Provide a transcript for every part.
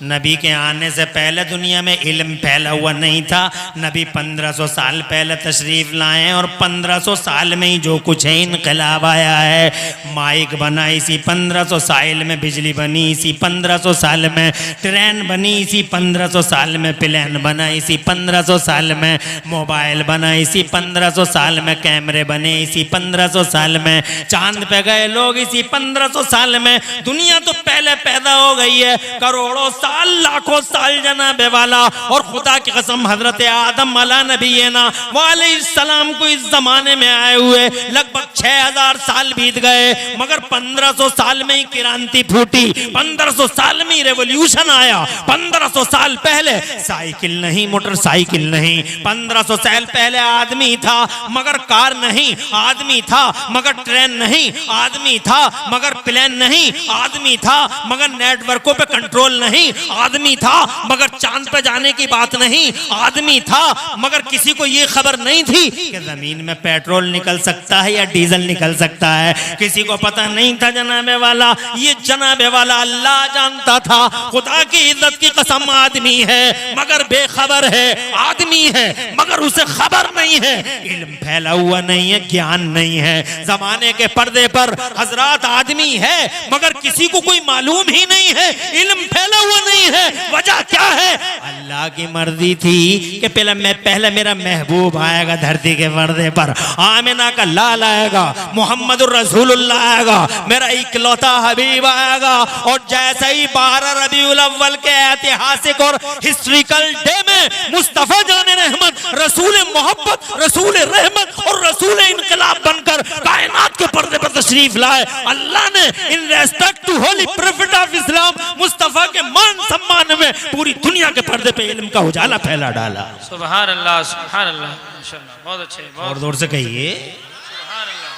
नबी के आने से पहले दुनिया में इल्म फैला हुआ नहीं था। नबी 1500 साल पहले तशरीफ़ लाए और 1500 साल में ही जो कुछ है इनकलाब आया है। माइक बना इसी 1500 साल में, बिजली बनी इसी 1500 साल में, ट्रेन बनी इसी 1500 साल में, प्लेन बना इसी 1500 साल में, मोबाइल बना इसी 1500 साल में, कैमरे बने इसी 1500 साल में, चांद पे गए लोग इसी 1500 साल में। दुनिया तो पहले पैदा हो गई है, करोड़ों साल लाखों साल जनाबे वाला। और खुदा की कसम हजरत आदम अला नबीना वालैहिस्सलाम को इस जमाने में आए हुए लगभग 6000 साल बीत गए, मगर 1500 साल में ही क्रांति फूटी, 1500 साल में ही रेवोल्यूशन आया। 1500 साल पहले साइकिल नहीं, मोटरसाइकिल नहीं, 1500 साल पहले आदमी था मगर कार नहीं, आदमी था मगर ट्रेन नहीं, आदमी था मगर प्लेन नहीं, आदमी था मगर नेटवर्कों पे कंट्रोल नहीं, आदमी था मगर चांद पे जाने की बात नहीं, आदमी था मगर किसी को ये खबर नहीं थी कि जमीन में पेट्रोल निकल सकता है या डीजल निकल सकता है। किसी को पता नहीं था जनाबे वाला। ये जनाबे वाला अल्लाह जानता था। खुदा की इज्जत की कसम आदमी है मगर बेखबर है, आदमी है मगर उसे खबर नहीं है, इल्म फैला हुआ नहीं है, ज्ञान नहीं है। जमाने के पर्दे पर हजरात आदमी है मगर किसी को कोई मालूम ही नहीं है, इल्म फैला हुआ नहीं है। वजह क्या है? अल्लाह की मर्जी थी कि पहले मेरा महबूब आएगा धरती के पर्दे पर, आमिना का लाल आएगा, मोहम्मदुर रसूलुल्लाह आएगा, मेरा इकलौता हबीब आएगा। और जैसे ही 12 रबीउल अव्वल के ऐतिहासिक और हिस्ट्रिकल डे में मुस्तफा जाने रहमत, रसूल मोहब्बत, रसूल रहमत और रसूल इनकलाब बनकर कायनात के पर्दे पर तशरीफ लाए, अल्लाह ने in respect to holy prophet of Islam Mustafa के मान सम्मान में पूरी दुनिया के पर्दे पे इल्म का उजाला फैला डाला। सुभान अल्लाह, सुभान अल्लाह, माशाअल्लाह, बहुत अच्छे, बहुत और जोर से कहिए। सुभान अल्लाह।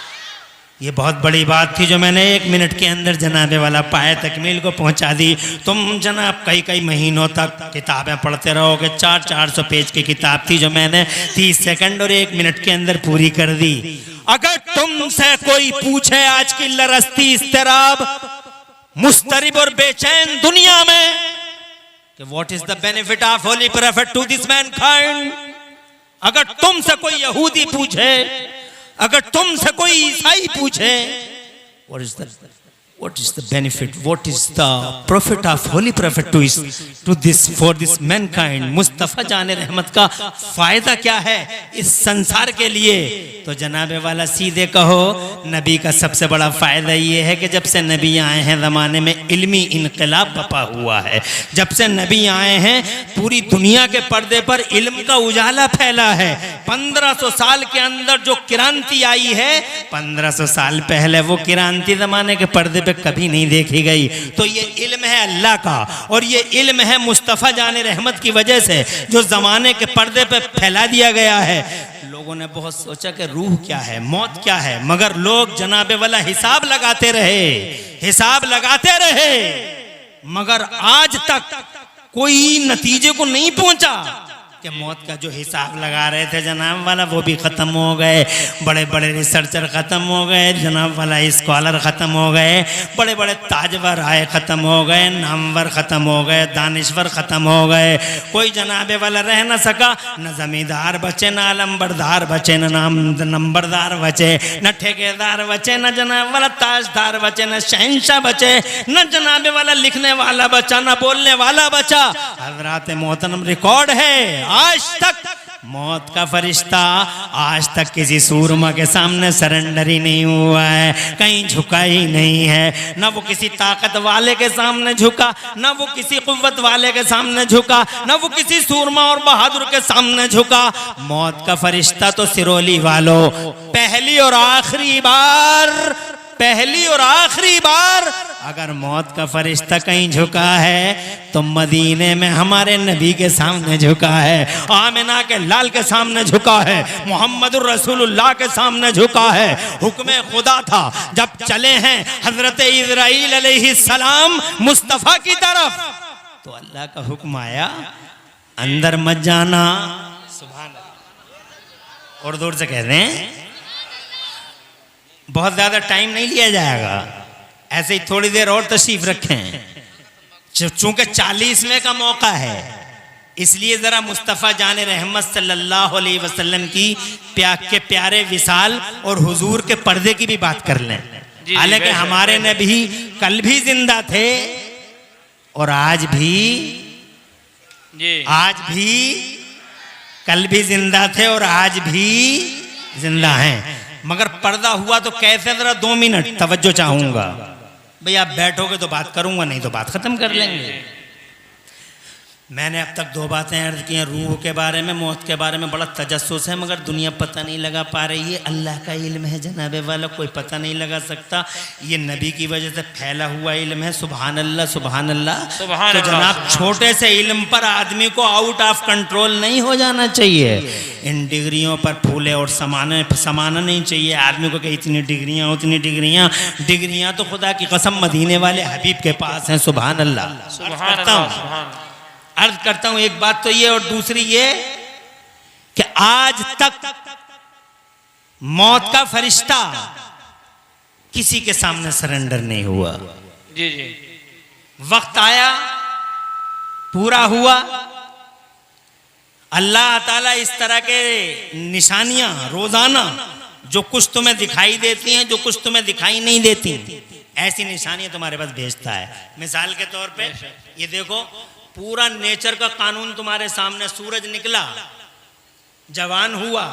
ये बहुत बड़ी बात थी जो मैंने 1 मिनट के अंदर जनाबे वाला पाए तकमील को पहुंचा दी। तुम जनाब कई कई महीनों तक किताबें पढ़ते रहोगे। 400-400 पेज की किताब थी जो मैंने 30 सेकंड और 1 मिनट के अंदर पूरी कर दी। अगर तुमसे कोई पूछे आज की लरस्ती इस्तराब मुस्तरिब और बेचैन दुनिया में कि what is the benefit of holy prophet to this mankind, अगर तुमसे कोई यहूदी पूछे, अगर तुमसे कोई ईसाई पूछे what is the benefit, what is the profit of holy prophet to this for this mankind, Mustafa जाने रहमत का फायदा क्या है इस संसार के लिए? तो जनाबे वाला सीधे कहो, नबी का सबसे बड़ा फायदा ये है कि जब से नबी आए हैं ज़माने में इल्मी इनकलाब बपा हुआ है। जब से नबी आए हैं पूरी दुनिया के पर्दे पर इल्म का उजाला फैला है। 1500 साल के अंदर जो क्रांति आई है 1500 साल पहले वो क्रांति ज़माने के पर्दे पे कभी नहीं देखी गई। तो ये इल्म है अल्लाह का और ये इल्म है मुस्तफ़ा जाने रहमत की वजह से जो ज़माने के पर्दे पे फैला दिया गया है। लोगों ने बहुत सोचा कि रूह क्या है, मौत क्या है, मगर लोग जनाबे वाला हिसाब लगाते रहे, हिसाब लगाते रहे, मगर आज तक कोई नतीजे को नहीं पहुंचा कि मौत का जो हिसाब लगा रहे थे जनाब वाला वो भी ख़त्म हो गए। बड़े बड़े रिसर्चर ख़त्म हो गए, जनाब वाला स्कॉलर ख़त्म हो गए, बड़े बड़े ताजवर आए ख़त्म हो गए, नामवर ख़त्म हो गए, दानिश्वर ख़त्म हो गए। कोई जनाबे वाला रह ना सका, न ज़मींदार बचे, न अलम्बरदार बचे, न नंबरदार बचे, न ठेकेदार बचे, न जनाब वाला ताजदार बचे, न शहंशाह बचे, न जनाबे वाला लिखने वाला बचा, न बोलने वाला बचा। हज़रात मोहतरम रिकॉर्ड है आज तक मौत का फरिश्ता आज तक किसी सूरमा के सामने सरेंडर ही नहीं हुआ है, कहीं झुका ही नहीं है। ना वो किसी ताकत वाले के सामने झुका, ना वो किसी कुव्वत वाले के सामने झुका, ना वो किसी सूरमा और बहादुर के सामने झुका। मौत का फरिश्ता तो सिरोली वालों पहली और आखिरी बार, पहली और आखिरी बार अगर मौत का फरिश्ता कहीं झुका है तो मदीने में हमारे नबी के सामने झुका है, आमिना के लाल के सामने झुका है, मोहम्मदुर रसूलुल्लाह के सामने झुका है। हुक्म खुदा था जब चले हैं हजरत इज़राइल अलैहिस्सलाम मुस्तफ़ा की तरफ तो अल्लाह का हुक्म आया अंदर मत जाना। सुभान अल्लाह। और दूर से कह रहे हैं बहुत ज्यादा टाइम नहीं लिया जाएगा, ऐसे ही थोड़ी देर और तशरीफ रखें। चूंकि 40वें का मौका है, इसलिए जरा मुस्तफ़ा जान रहमत सल्लल्लाहु अलैहि वसल्लम की प्यारे विसाल और हुजूर के पर्दे की भी बात कर लें। हालांकि हमारे नबी कल भी जिंदा थे और आज भी कल भी जिंदा थे और आज भी जिंदा हैं। मगर पर्दा हुआ तो कैसे, जरा 2 मिनट तवज्जो चाहूंगा। भाई आप बैठोगे तो बात करूंगा, नहीं तो बात खत्म कर लेंगे। मैंने अब तक 2 बातें अर्ज की हैं, रूह के बारे में, मौत के बारे में बड़ा तजस्सुस है, मगर दुनिया पता नहीं लगा पा रही है। अल्लाह का इल्म है जनाबे वाला, कोई पता नहीं लगा सकता। ये नबी की वजह से फैला हुआ इल्म है। सुभान अल्लाह सुभान अल्लाह। तो जनाब छोटे से इल्म पर आदमी को आउट ऑफ कंट्रोल नहीं हो जाना चाहिए। इन डिग्रियों पर फूले और समाना नहीं चाहिए आदमी को कि इतनी डिग्रियाँ उतनी डिग्रियाँ। डिग्रियाँ तो खुदा की कसम मदीने वाले हबीब के पास हैं। सुभान अल्लाह। अर्ज करता हूं एक बात तो ये, और दूसरी ये कि आज तक मौत का फरिश्ता किसी के सामने सरेंडर नहीं हुआ। जी। वक्त आया, पूरा हुआ। अल्लाह ताला इस तरह के निशानियां रोजाना जो कुछ तुम्हें दिखाई देती हैं, जो कुछ तुम्हें दिखाई नहीं देती, ऐसी निशानियां तुम्हारे पास भेजता है। मिसाल के तौर पे ये देखो, पूरा नेचर का कानून तुम्हारे सामने। सूरज निकला, जवान हुआ,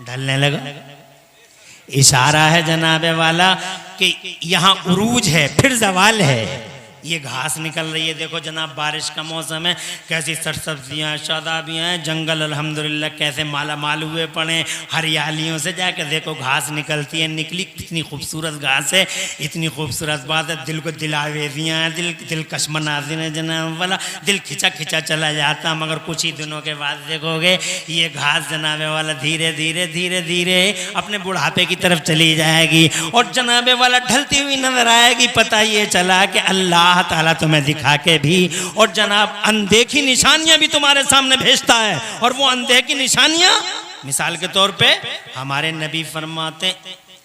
ढलने लगा। इशारा है जनाबे वाला कि यहां उरूज है, फिर जवाल है। ये घास निकल रही है, देखो जनाब बारिश का मौसम है, कैसी सरसब्जियाँ शादाबियाँ हैं, जंगल अल्हम्दुलिल्लाह कैसे माला माल हुए पड़े, हरियालियों से जाकर देखो घास निकलती है, निकली कितनी खूबसूरत घास है, इतनी खूबसूरत बात है, दिल को दिलावेजियाँ हैं, दिलकश मनाज़िर है जनाब वाला, दिल खिंचा खिंचा चला जाता। मगर कुछ ही दिनों के बाद देखोगे ये घास जनाबे वाला धीरे धीरे धीरे धीरे अपने बुढ़ापे की तरफ चली जाएगी और जनाबे वाला ढलती हुई नजर आएगी। पता ये चला कि अल्लाह ताला तुम्हें दिखा के भी और जनाब अनदेखी निशानियां भी तुम्हारे सामने भेजता है। और वो अनदेखी निशानियां, मिसाल के तौर पे हमारे नबी फरमाते,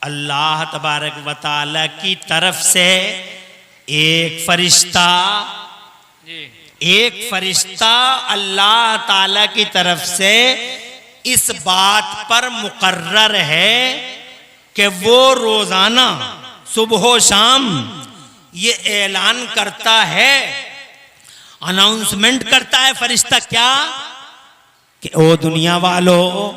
अल्लाह तबारक व तआला की तरफ से एक फरिश्ता अल्लाह ताला की तरफ से इस बात पर मुकर्रर है कि वो रोजाना सुबह शाम ये ऐलान करता है, अनाउंसमेंट करता है फरिश्ता, क्या कि ओ दुनिया वालों,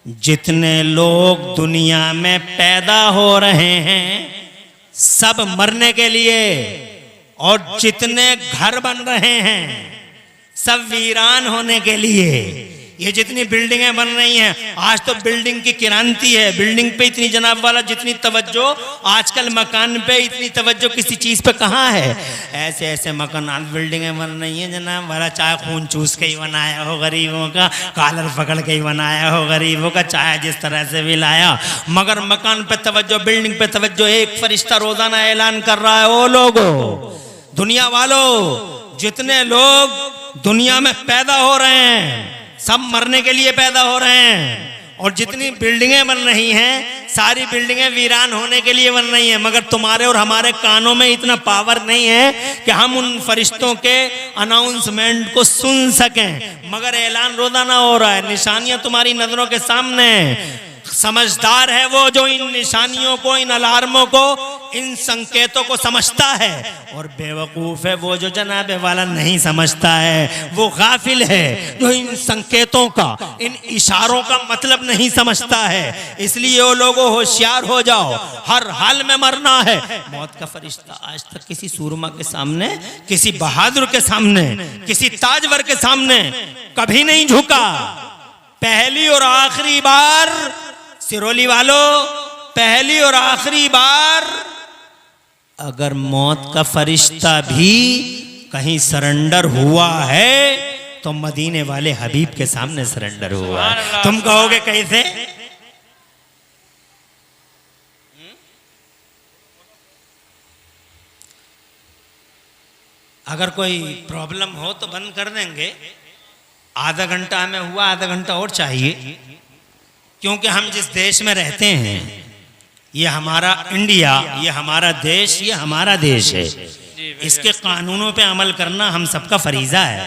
जितने लोग दुनिया में पैदा हो रहे हैं सब मरने के लिए, और जितने घर बन रहे हैं सब वीरान होने के लिए। ये जितनी बिल्डिंगें बन रही हैं, आज तो बिल्डिंग की क्रांति है। बिल्डिंग पे इतनी जनाब वाला जितनी तवज्जो आजकल मकान पे, इतनी तवज्जो किसी चीज पे कहाँ है। ऐसे ऐसे मकान बिल्डिंगें बन रही हैं जनाब वाला, चाहे खून चूस के ही बनाया हो गरीबों का, कॉलर पकड़ के ही बनाया हो गरीबों का, चाहे जिस तरह से भी लाया, मगर मकान पे तवज्जो, बिल्डिंग पे तवज्जो। एक फरिश्ता रोजाना ऐलान कर रहा है, ओ लोगों, दुनिया वालों, जितने लोग दुनिया में पैदा हो रहे हैं सब मरने के लिए पैदा हो रहे हैं, और जितनी बिल्डिंगें बन रही हैं सारी बिल्डिंगें वीरान होने के लिए बन रही हैं। मगर तुम्हारे और हमारे कानों में इतना पावर नहीं है कि हम उन फरिश्तों के अनाउंसमेंट को सुन सकें, मगर ऐलान रोजाना हो रहा है। निशानियां तुम्हारी नजरों के सामने। समझदार है वो जो इन निशानियों को, इन अलार्मों को, इन संकेतों को समझता है, और बेवकूफ है वो जो जनाबे वाला नहीं समझता है। वो गाफिल है जो इन संकेतों का, इन इशारों का मतलब नहीं समझता है। इसलिए वो लोगों होशियार हो जाओ, हर हाल में मरना है। मौत का फरिश्ता आज तक किसी सूरमा के सामने, किसी बहादुर के सामने, किसी ताजवर के सामने कभी नहीं झुका। पहली और आखिरी बार, सिरोली वालों, पहली और आखिरी बार अगर मौत का फरिश्ता भी कहीं सरेंडर हुआ है तो मदीने वाले हबीब के सामने सरेंडर हुआ है। तुम कहोगे कैसे? अगर कोई प्रॉब्लम हो तो बंद कर देंगे। आधा घंटा हमें हुआ, आधा घंटा और चाहिए, क्योंकि हम जिस देश में रहते हैं ये हमारा इंडिया, ये हमारा देश, ये हमारा देश है। इसके कानूनों पे अमल करना हम सबका फरीजा है।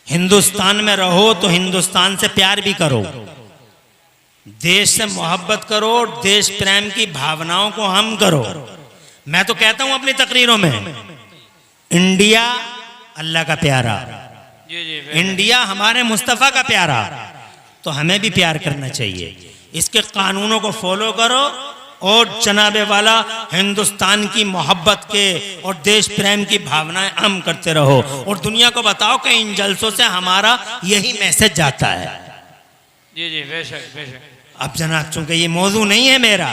हिंदुस्तान में रहो तो हिंदुस्तान से प्यार भी करो, देश से मोहब्बत करो, देश प्रेम की भावनाओं को हम करो। मैं तो कहता हूं अपनी तकरीरों में, इंडिया अल्लाह का प्यारा, जी जी इंडिया हमारे मुस्तफ़ा का प्यारा, तो हमें भी प्यार करना चाहिए। इसके कानूनों को फॉलो करो और जनाबे वाला हिंदुस्तान की मोहब्बत के और देश प्रेम की भावनाएं हम करते रहो और दुनिया को बताओ कि इन जलसों से हमारा यही मैसेज जाता है। जी जी बेशक बेशक। अब जनाब चूंकि ये मौजू नहीं है मेरा,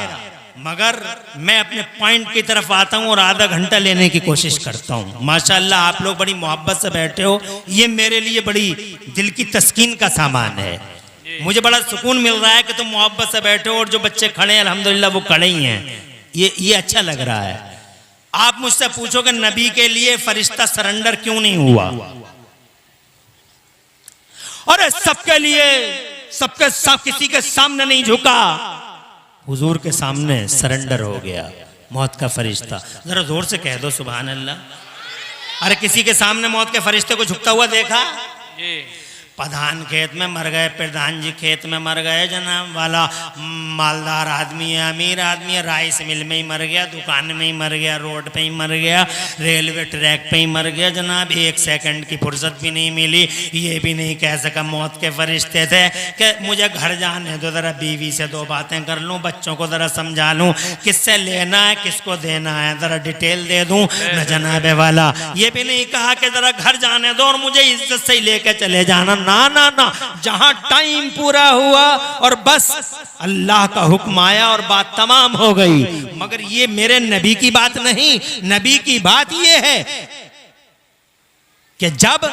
मगर मैं अपने पॉइंट की तरफ आता हूँ और आधा घंटा लेने की कोशिश करता हूँ। माशाल्लाह आप लोग बड़ी मोहब्बत से बैठे हो, ये मेरे लिए बड़ी दिल की तस्कीन का सामान है। मुझे बड़ा सुकून मिल रहा है कि तुम मोहब्बत से बैठे हो और जो बच्चे खड़े हैं अल्हम्दुलिल्लाह वो खड़े ही हैं, ये अच्छा लग रहा है। आप मुझसे पूछो कि नबी के लिए फरिश्ता सरेंडर क्यों नहीं हुआ? अरे सबके लिए, सबके सब किसी के सामने नहीं झुका, हुजूर के सामने सरेंडर हो गया मौत का फरिश्ता। जरा जोर से कह दो सुभान अल्लाह। अरे किसी के सामने मौत के फरिश्ते को झुकता हुआ देखा? जी प्रधान खेत में मर गए, प्रधान जी खेत में मर गए, जनाब वाला मालदार आदमी है, अमीर आदमी है, राइस मिल में ही मर गया, दुकान में ही मर गया, रोड पे ही मर गया, रेलवे ट्रैक पे ही मर गया। जनाब एक सेकंड की फुर्सत भी नहीं मिली, ये भी नहीं कह सका मौत के फरिश्ते थे कि मुझे घर जाने दो, ज़रा बीवी से दो बातें कर लूँ, बच्चों को ज़रा समझा लूँ, किससे लेना है किसको देना है ज़रा डिटेल दे दूँ न जनाबे वाला। ये भी नहीं कहा कि ज़रा घर जाने दो और मुझे इज्जत से ही लेके चले जाना, ना ना ना, जहां टाइम पूरा हुआ और बस अल्लाह का हुक्म आया और बात तमाम हो गई। मगर ये मेरे नबी की बात नहीं, नबी की बात ये है कि जब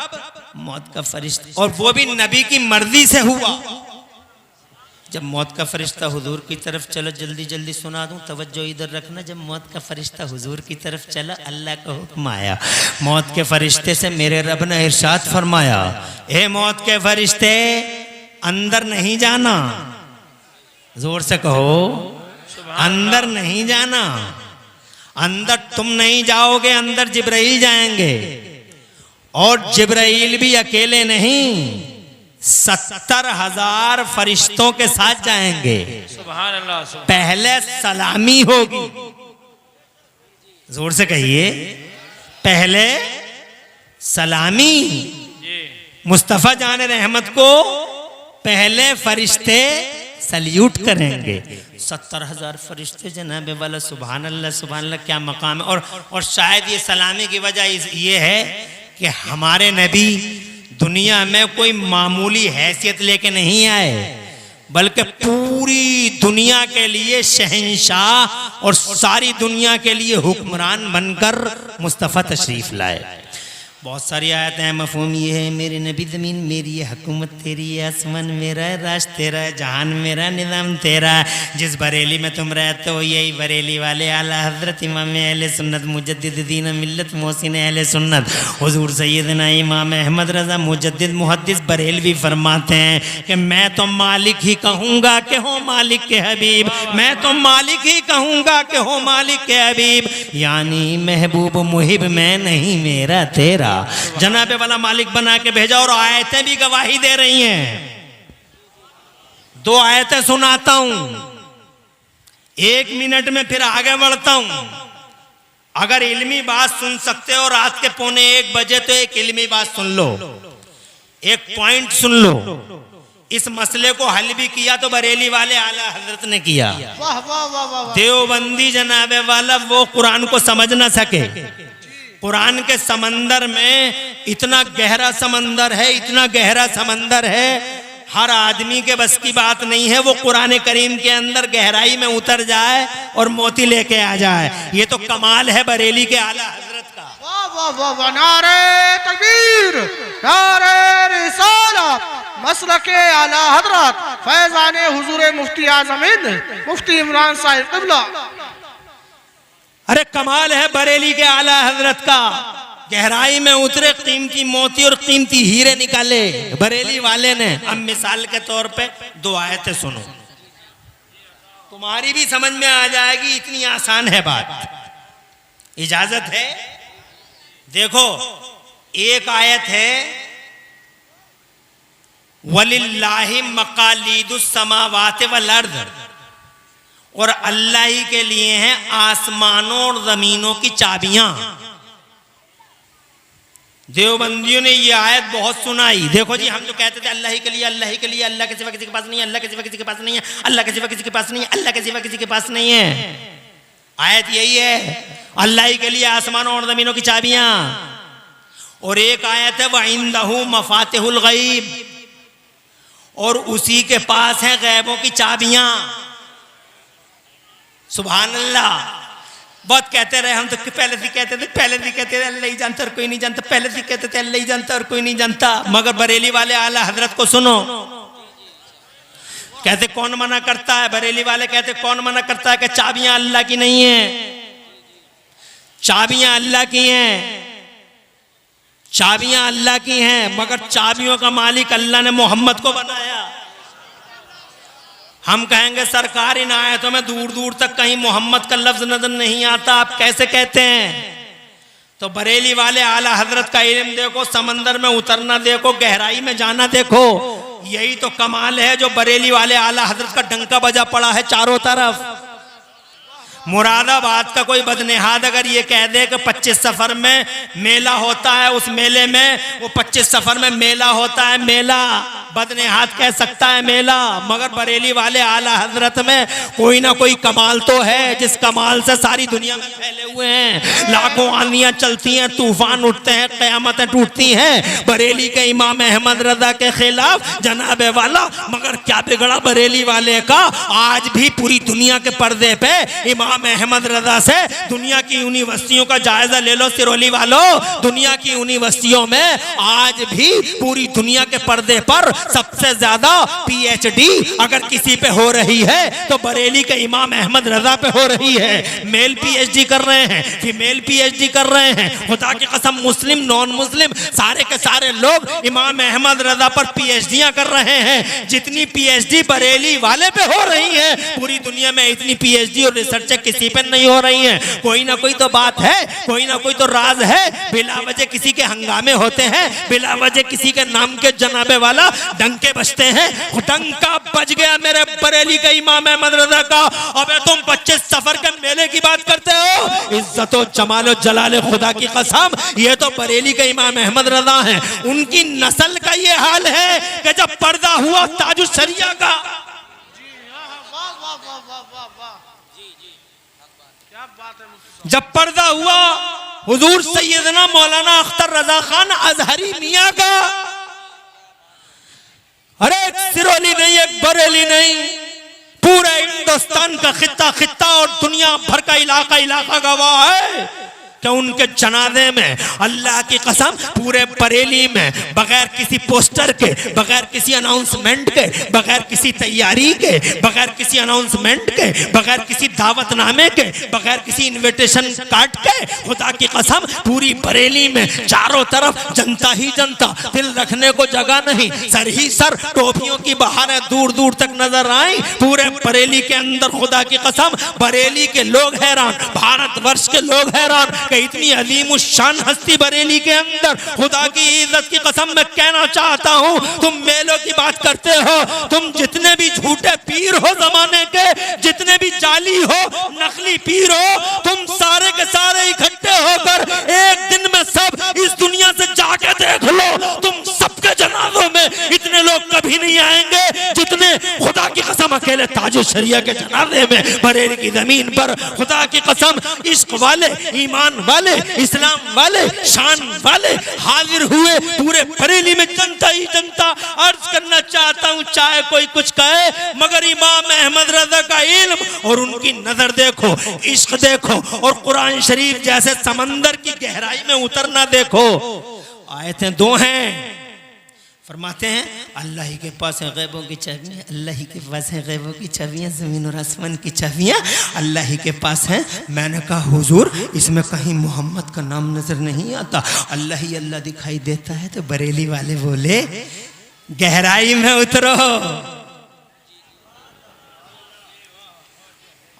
मौत का फरिश्ता, और वो भी नबी की मर्जी से हुआ, जब मौत का फरिश्ता हुजूर की तरफ चला, जल्दी जल्दी सुना दूं, तवज्जो इधर रखना। जब मौत का फरिश्ता हुजूर की तरफ चला, अल्लाह का हुक्म आया, मौत के फरिश्ते से मेरे रब ने इरशाद फरमाया, ए मौत के फरिश्ते अंदर नहीं जाना, जोर से कहो अंदर नहीं जाना, अंदर तुम नहीं जाओगे, अंदर जिब्राइल जाएंगे और जिब्राइल भी अकेले नहीं, 70,000 फरिश्तों के साथ जाएंगे। सुभान अल्लाह। पहले सलामी होगी, जोर से कहिए, पहले सलामी, मुस्तफा जाने रहमत को पहले फरिश्ते सल्यूट करेंगे। 70,000 फरिश्ते जनाबे वाला, सुभान अल्लाह क्या मकाम है। और शायद ये सलामी की वजह ये है कि हमारे नबी दुनिया में कोई मामूली हैसियत लेके नहीं आए, बल्कि पूरी दुनिया के लिए शहंशाह और सारी दुनिया के लिए हुक्मरान बनकर मुस्तफ़ा तशरीफ लाए। बहुत सारी आयतें हैं, मफहूम ये है, मेरे नबी ज़मीन मेरी है, हुकूमत तेरी है, आसमान मेरा है, राज तेरा है, जहान मेरा, निज़ाम तेरा है। जिस बरेली में तुम रहते हो यही बरेली वाले आला हज़रत इमाम अहले सुन्नत मुजद्दिद दीन मिल्लत मोहसिन अहले सुन्नत हुज़ूर सैयदना इमाम अहमद रज़ा मुजद्दिद मुहद्दिस बरेलवी फरमाते हैं कि मैं तो मालिक ही कहूँगा कि हो मालिक के हबीब, मैं तो मालिक ही कहूँगा कि हो मालिक के हबीब, यानी महबूब मुहिब मैं नहीं मेरा तेरा, जनाबे वाला मालिक बना के भेजा। और आयतें भी गवाही दे रही हैं। 2 आयतें सुनाता हूं, 1 मिनट में फिर आगे बढ़ता हूं। अगर इल्मी बात सुन सकते हो रात के 1:45 बजे तो एक इल्मी बात सुन लो, एक पॉइंट सुन लो। इस मसले को हल भी किया तो बरेली वाले आला हजरत ने किया। वाह वाह वाह वाह। देवबंदी जनाबे वाला वो कुरान को समझ ना सके। कुरान के समंदर में इतना गहरा समंदर है, इतना गहरा समंदर है, हर आदमी के बस की बात नहीं है वो कुरान करीम के अंदर गहराई में उतर जाए और मोती लेके आ जाए। ये तो कमाल है बरेली के आला हजरत का। वाह वाह वाह वाह। नारे तकबीर, नारे रिसालत, मसलके आला हजरत फैजाने हुजूर मुफ्ती आज़म हिंद मुफ्ती इमरान साहिब क़िबला। अरे कमाल है बरेली के आला हजरत का, गहराई में उतरे, कीमती मोती और कीमती हीरे निकाले बरेली वाले ने। अब मिसाल के तौर पे 2 आयतें सुनो, तुम्हारी भी समझ में आ जाएगी, इतनी आसान है बात। इजाजत है? देखो एक आयत है वलिल्लाहि मकालीदुस समावाति वल अर्द, और अल्लाह ही के लिए हैं आसमानों और जमीनों की चाबियां। देवबंदियों ने ये आयत बहुत सुनाई। देखो जी, हम जो कहते थे अल्लाह ही के लिए, अल्लाह ही के लिए, अल्लाह के सिवा किसी के पास नहीं है, अल्लाह के सिवा किसी के पास नहीं है, अल्लाह के सिवा किसी के पास नहीं है, अल्लाह के सिवा किसी के पास नहीं है। आयत यही है, अल्लाह ही के लिए आसमानों और जमीनों की चाबियां। और एक आयत है वइंदहु मफातिहुल गैब, और उसी के पास है गैबों की चाबियां। सुभान अल्लाह। बहुत कहते रहे हम, तो पहले से कहते थे अल्लाह ही जानता और कोई नहीं जानता, पहले से कहते थे अल्लाह ही जानता और कोई नहीं जानता। मगर बरेली वाले आला हजरत को सुनो, कहते कौन मना करता है, बरेली वाले कहते कौन मना करता है कि चाबियां अल्लाह की नहीं है। चाबियां अल्लाह की हैं, चाबियां अल्लाह की हैं, मगर चाबियों का मालिक अल्लाह ने मोहम्मद को बनाया। हम कहेंगे सरकार इन आयतों में दूर दूर तक कहीं मोहम्मद का लफ्ज नजर नहीं आता, आप कैसे कहते हैं? तो बरेली वाले आला हजरत का इल्म देखो, समंदर में उतरना देखो, गहराई में जाना देखो। यही तो कमाल है जो बरेली वाले आला हजरत का डंका बजा पड़ा है चारों तरफ। मुरादाबाद का कोई बदनेहाद अगर ये कह दे कि 25 सफर में मेला होता है, उस मेले में वो 25 सफर में मेला होता है, मेला बदनेहाद कह सकता है मेला, मगर बरेली वाले आला हजरत में कोई ना कोई कमाल तो है, जिस कमाल से सारी दुनिया में फैले हुए हैं। लाखों आंधियां चलती हैं, तूफान उठते हैं, कयामतें टूटती हैं बरेली के इमाम अहमद रजा के खिलाफ जनाबे वाला। मगर क्या बिगड़ा बरेली वाले का, आज भी पूरी दुनिया के पर्दे पे इमाम अहमद रजा से दुनिया की यूनिवर्सिटियों का जायजा ले लो सिरोली वालों। दुनिया की यूनिवर्सिटियों में आज भी पूरी दुनिया के पर्दे पर सबसे ज्यादा पीएचडी अगर किसी पे हो रही है तो बरेली के इमाम अहमद रजा पे हो रही है। मेल पीएचडी कर रहे हैं, फीमेल पीएचडी कर रहे हैं। खुदा की कसम, मुस्लिम नॉन मुस्लिम सारे के सारे लोग इमाम अहमद रजा पर पीएचडियां कर रहे हैं। जितनी पीएचडी बरेली वाले पे हो रही है, पूरी दुनिया में इतनी पीएचडी और रिसर्च किसी पे नहीं हो रही है। कोई ना कोई तो बात है, कोई ना कोई तो राज है। बिला वजह किसी के हंगामे होते हैं, बिला वजह किसी के नाम के जनाबे वाला डंके बजते हैं। डंका बज गया मेरे बरेली के इमाम अहमद रजा का। अबे तुम 25 सफर के मेले की बात करते हो? इज्जत और जमाल और जलाल खुदा की कसम, ये तो बरेली के इमाम अहमद रजा हैं। उनकी नस्ल का ये हाल है कि जब पर्दा हुआ ताजुश शरिया का, जब पर्दा हुआ हुजूर सैयदना मौलाना अख्तर रजा खान अजहरी मियां का, अरे एक सिरोली नहीं, एक बरेली नहीं, पूरे हिंदुस्तान का खित्ता खित्ता और दुनिया भर का इलाका गवाह है कि उनके जनाजे में अल्लाह की कसम पूरे बरेली में बगैर किसी पोस्टर के, बगैर किसी अनाउंसमेंट के, बगैर किसी तैयारी के, बगैर किसी अनाउंसमेंट के, बगैर किसी दावतनामे के, बगैर किसी इनविटेशन कार्ड के, खुदा की कसम पूरी बरेली में चारों तरफ जनता ही जनता, दिल रखने को जगह नहीं, सर ही सर टोपियों की बहारें दूर दूर तक नजर आई। पूरे बरेली के अंदर खुदा की कसम बरेली के लोग हैरान, भारतवर्ष के लोग हैरान कि इतनी अलीम शान हस्ती बरेली के अंदर। खुदा की इज्जत की कसम मैं कहना चाहता हूँ, तुम मेलों की बात करते हो, तुम जितने भी झूठे पीर हो जमाने के, जितने भी जाली हो, नकली पीर हो, तुम सारे के सारे इकट्ठे होकर एक दिन में सब इस दुनिया से जाके देख लो, तुम सबके जनाजों में इतने लोग कभी नहीं आएंगे जितने खुदा की कसम अकेले ताज शरिया के जनाजे में बरेली की जमीन पर। खुदा की कसम इश्क वाले, ईमान वाले, इस्लाम वाले, शान वाले हाजिर हुए पूरे बरेली में, जनता ही जनता। अर्ज करना चाहता हूँ, चाहे कोई कुछ कहे, मगर इमाम अहमद रजा का इल्म और उनकी नजर देखो, इश्क देखो, और कुरान शरीफ जैसे समंदर की गहराई में उतरना देखो। आयतें दो हैं, फरमाते हैं अल्लाह ही के पास है गैबों की चाबियां, अल्लाह ही के पास है गैबों की चाबियां, जमीन और आसमान की चाबियां अल्लाह ही के पास हैं। मैंने कहा हुजूर इसमें कहीं मोहम्मद का नाम नजर नहीं आता, अल्लाह ही अल्लाह दिखाई देता है। तो बरेली वाले बोले गहराई में उतरो।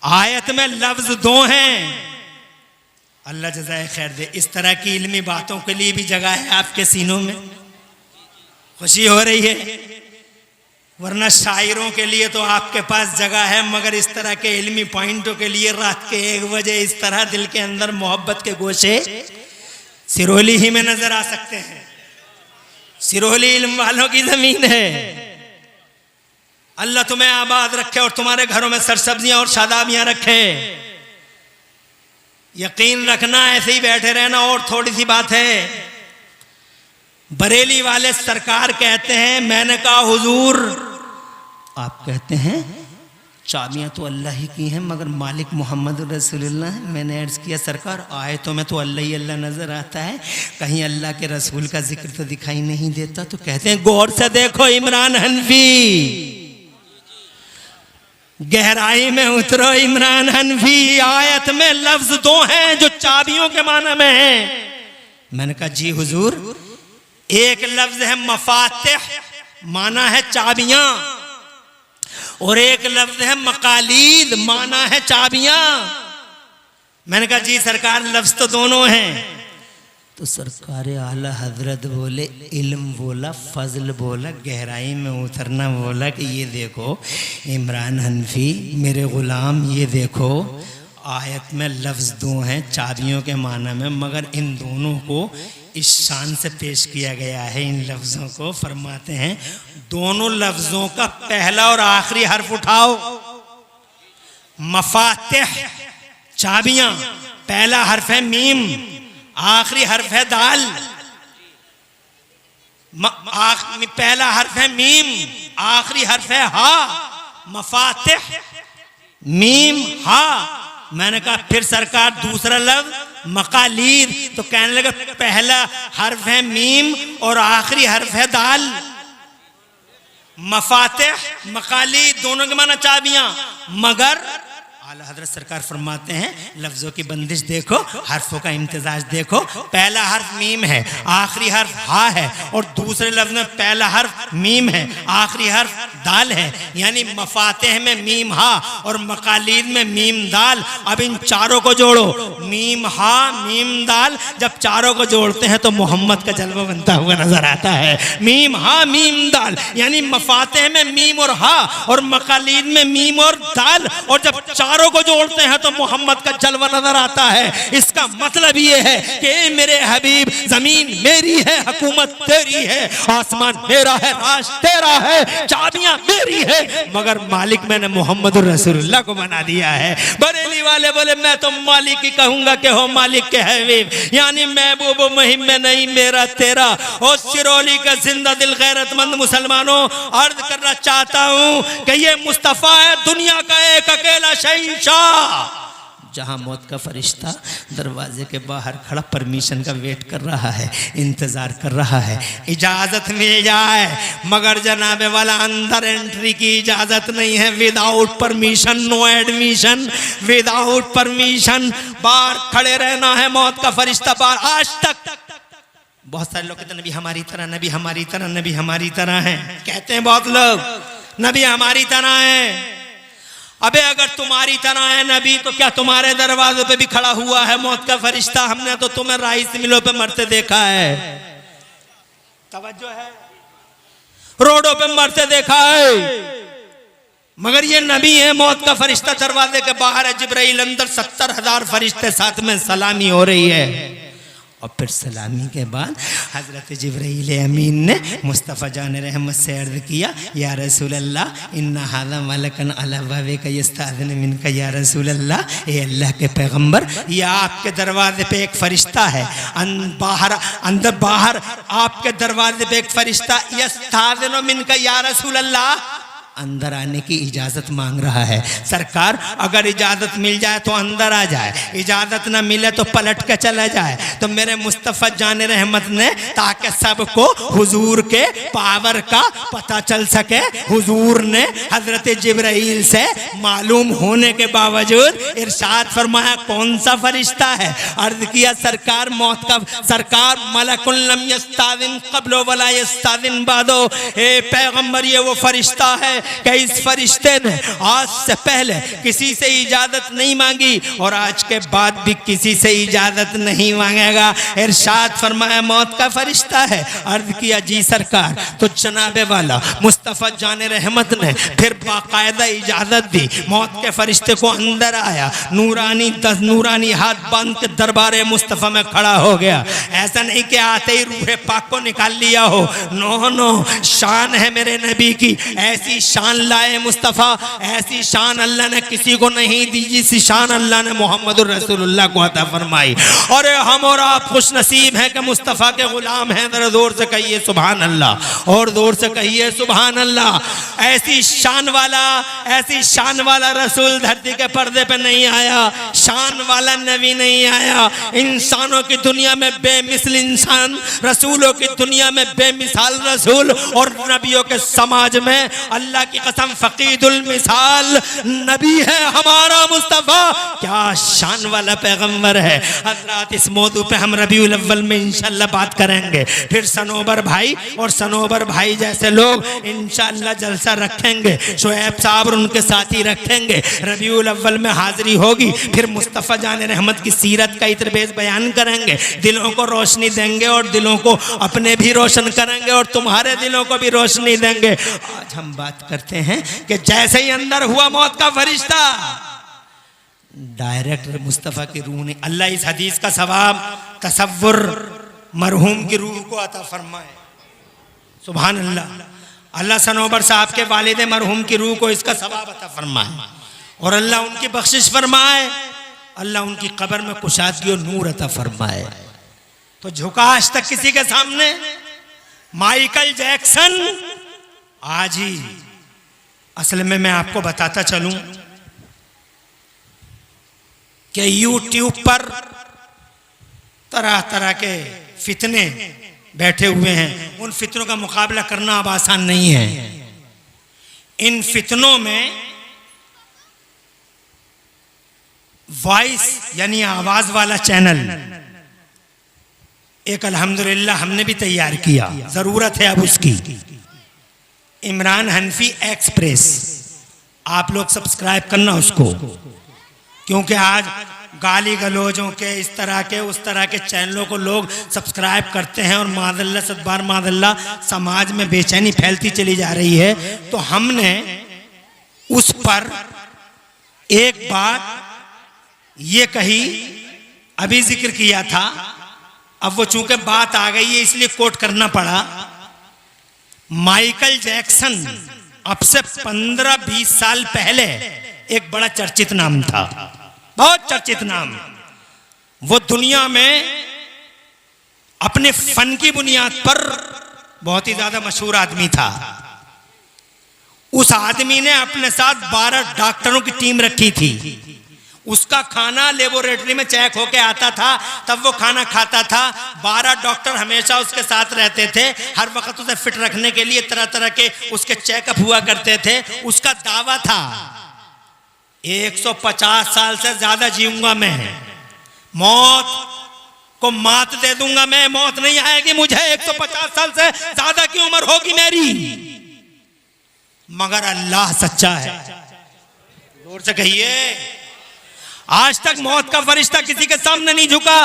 आयत में लफ्ज दो हैं, अल्लाह जज़ाए खैर दे। इस तरह की इल्मी बातों के लिए भी जगह है आपके सीनों में, खुशी हो रही है। वरना शायरों के लिए तो आपके पास जगह है, मगर इस तरह के इल्मी पॉइंटों के लिए रात के 1 बजे इस तरह दिल के अंदर मोहब्बत के गोशे सिरोली ही में नजर आ सकते हैं। सिरोली इल्म वालों की जमीन है। अल्लाह तुम्हें आबाद रखे और तुम्हारे घरों में सरसब्जियां और शादाबियां रखे। यकीन रखना, ऐसे ही बैठे रहना। और थोड़ी सी बात है, बरेली वाले सरकार कहते हैं, मैंने कहा हुजूर, आप कहते हैं चाबियां तो अल्लाह ही की हैं मगर मालिक मोहम्मद रसूलुल्लाह है। मैंने अर्ज किया सरकार, आयतों में तो अल्लाह ही अल्लाह नजर आता है, कहीं अल्लाह के रसूल का जिक्र तो दिखाई नहीं देता। तो कहते हैं गौर से देखो इमरान हनफी, गहराई में उतरो इमरान हनफी। आयत में लफ्ज 2 हैं जो चाबियों के माना में हैं। मैंने कहा जी हुजूर, एक लफ्ज है मफातिह, माना है चाबियां, और एक लफ्ज है मकालीद, माना है चाबियां। मैंने कहा जी सरकार, लफ्ज तो दोनों हैं। तो सरकार आला हजरत बोले, इल्म बोला, फजल बोला, गहराई में उतरना बोला कि ये देखो इमरान हनफी मेरे गुलाम, ये देखो आयत में लफ्ज 2 हैं चाबियों के माना में, मगर इन दोनों को इस शान से पेश किया गया है। इन लफ्जों को फरमाते हैं, दोनों लफ्जों का पहला और आखिरी हर्फ उठाओ। मफातिह चाबियां, पहला हर्फ है मीम, आखिरी हर्फ है दाल। पहला हर्फ है मीम, आखिरी हर्फ है हा। मफातिह मीम हा। मैंने कहा फिर सरकार दूसरा लफ्ज मकालीद। तो कहने लगे पहला हर्फ है मीम और आखिरी हर्फ है दाल। मफातिह मकालीद दोनों के माना चाबियां, मगर आला हजरत सरकार फरमाते हैं लफ्जों की बंदिश देखो, हर्फों का इम्तिजाज देखो। पहला हर्फ मीम है, आखिरी हर्फ हा है, और दूसरे लफ्ज में पहला हर्फ मीम है, आखिरी हर्फ दाल है। यानी मफातिह में मीम हा और मकालीद में मीम दाल। अब इन चारों को जोड़ो, मीम हा मीम दाल, जब चारों को जोड़ते हैं तो मोहम्मद का जलवा बनता हुआ नजर आता है। मीम हा मीम दाल, यानी मफातिह में मीम और हा और मकालीद में मीम और दाल, और जब चारों को जोड़ते हैं तो मोहम्मद का जलवा नजर आता है। इसका मतलब ये है कि मेरे हबीब, जमीन मेरी है, हुकूमत तेरी है, आसमान मेरा है, राज तेरा है, चाबियां मेरी है, मगर मालिक मैंने मोहम्मद रसूलुल्लाह को बना दिया है। बरेली वाले बोले मैं तो मालिक ही कहूंगा कि हो मालिक के हबीब, यानी महबूब मुहिम में नहीं मेरा तेरा। और सिरोली का जिंदा दिल गैरतमंद मुसलमानों, अर्ज करना चाहता हूं कि ये मुस्तफा है दुनिया का एक अकेला शहीद शाह, जहां मौत का फरिश्ता दरवाजे के बाहर खड़ा परमिशन का वेट कर रहा है, इंतजार कर रहा है, इजाजत मिल जाए, मगर जनाबे वाला अंदर एंट्री की इजाजत नहीं है। Without permission no admission, without permission बाहर खड़े रहना है। मौत का फरिश्ता बाहर। आज तक बहुत सारे लोग कहते हैं नबी हमारी तरह, नबी हमारी तरह, नबी हमारी तरह है। कहते हैं बहुत लोग नबी हमारी तरह है। अबे अगर तुम्हारी तरह है नबी, तो क्या तुम्हारे दरवाजे पे भी खड़ा हुआ है मौत का फरिश्ता? हमने तो तुम्हें राइस मिलों पे मरते देखा है, तवज्जो है, रोडों पे मरते देखा है, मगर ये नबी है। मौत का फरिश्ता दरवाजे के बाहर है, जिब्राइल अंदर, 70,000 फरिश्ते साथ में, सलामी हो रही है। और फिर सलामी के बाद हज़रत जिब्राइल अमीन ने मुस्तफ़ा जान रहमत से अर्ज़ किया, या रसूल अल्लाह इन्ना हाज़ा मलकन अला बाबिका यस्ताज़िनु मिनका या रसूल अल्लाह, ए अल्लाह के पैगंबर, या आपके दरवाजे पे एक फरिश्ता है, अंदर बाहर आपके दरवाजे पे एक फरिश्ता यस्ताज़िनु मिनका या रसूल अल्लाह, अंदर आने की इजाजत मांग रहा है। सरकार अगर इजाजत मिल जाए तो अंदर आ जाए, इजाजत ना मिले तो पलट के चला जाए। तो मेरे मुस्तफ़ा जान रहमत ने, ताकि सबको हुजूर के पावर का पता चल सके, हुजूर ने हजरत जिब्राइल से मालूम होने के बावजूद इरशाद फरमाया कौन सा फरिश्ता है। अर्ज किया सरकार मौत का, सरकार मलकुल लम यस्ताज़िन क़ब्लो वला यस्ताज़िन बादो, ए पैगंबर ये वो फरिश्ता है कि इस फरिश्ते ने आज से पहले किसी से इजाजत नहीं मांगी और आज के बाद भी किसी से इजाजत नहीं मांगेगा। इरशाद फरमाया मौत का फरिश्ता है। अर्ज किया जी सरकार। तो जनाबे वाला मुस्तफ़ा जाने रहमत ने फिर बाकायदा इजाजत दी। मौत के फरिश्ते को अंदर आया, नूरानी हाथ बांध के दरबारे मुस्तफ़ा में खड़ा हो गया। ऐसा नहीं कि आते ही रूह पाक को निकाल लिया हो, नो नो, शान है मेरे नबी की, ऐसी शान लाए मुस्तफ़ा, ऐसी शान अल्लाह ने किसी को नहीं दी जिस शान अल्लाह ने मोहम्मद रसूलुल्लाह को अता फरमाई। और हम और आप खुश नसीब हैं कि मुस्तफ़ा के गुलाम हैं। जरा जोर से कहिए सुभान अल्लाह, और जोर से कहिए सुभान अल्लाह। ऐसी शान वाला रसूल धरती के पर्दे पे नहीं आया, शान वाला नबी नहीं आया। इंसानों की दुनिया में बेमिसल इंसान, रसूलों की दुनिया में बेमिसाल रसूल, और नबियों के समाज में अल्लाह की कसम फकीदुल मिसाल नबी है हमारा मुस्तफ़ा। क्या शान वाला पैगंबर है। हज़रात इस मौजू पे हम रबीउल अव्वल में इंशाअल्लाह बात करेंगे। फिर सनोबर भाई और सनोबर भाई जैसे लोग इंशाअल्लाह जलसा रखेंगे, शोएब साहब और उनके साथी रखेंगे। रबीउल अव्वल में हाजिरी होगी। फिर मुस्तफ़ा जाने रहमत की सीरत का इतरबेज बयान करेंगे, दिलों को रोशनी देंगे और दिलों को अपने भी रोशन करेंगे और तुम्हारे दिलों को भी रोशनी देंगे। आज हम बात करते हैं कि जैसे ही अंदर हुआ मौत का फरिश्ता, डायरेक्ट मुस्तफ़ा की रूह ने, अल्लाह इस हदीस का सवाब तसव्वुर मरहूम की रूह को अता फरमाए। सुभान अल्लाह। अल्लाह सनोबर साहब के वालिद मरहूम की रूह को इसका सवाब अता फरमाए और अल्लाह उनकी बख्शिश फरमाए। अल्लाह उनकी कब्र में कुशादगी और नूर अता फरमाए। तो झुका आज तक किसी के सामने माइकल जैक्सन। आज ही असल में मैं आपको बताता चलूं कि यूट्यूब पर तरह तरह के फितने बैठे हुए हैं। उन फितनों का मुकाबला करना अब आसान नहीं है। इन फितनों में वॉइस यानी आवाज वाला चैनल एक अल्हम्दुलिल्लाह हमने भी तैयार किया, जरूरत है अब उसकी। इमरान हनफी एक्सप्रेस, आप लोग सब्सक्राइब करना उसको, क्योंकि आज गाली गलोजों के इस तरह के उस तरह के चैनलों को लोग सब्सक्राइब करते हैं और मादल्ला सदबार मादल्ला समाज में बेचैनी फैलती चली जा रही है। तो हमने उस पर एक बात ये कही, अभी जिक्र किया था, अब वो चूंकि बात आ गई है इसलिए कोट करना पड़ा। माइकल जैक्सन अब से 15-20 साल पहले एक बड़ा चर्चित नाम था, बहुत चर्चित नाम। वो दुनिया में अपने फन की बुनियाद पर बहुत ही ज्यादा मशहूर आदमी था। उस आदमी ने अपने साथ 12 डॉक्टरों की टीम रखी थी। उसका खाना लेबोरेटरी में चेक होके आता था, तब वो खाना खाता था। 12 डॉक्टर हमेशा उसके साथ रहते थे, हर वक्त उसे फिट रखने के लिए तरह तरह के उसके चेकअप हुआ करते थे। उसका दावा था 150 साल से ज्यादा जीऊंगा मैं, मौत को मात दे दूंगा मैं, मौत नहीं आएगी मुझे, 150 साल से ज्यादा की उम्र होगी मेरी। मगर अल्लाह सच्चा है। जोर से कहिए, आज तक मौत का फरिश्ता किसी के सामने नहीं झुका।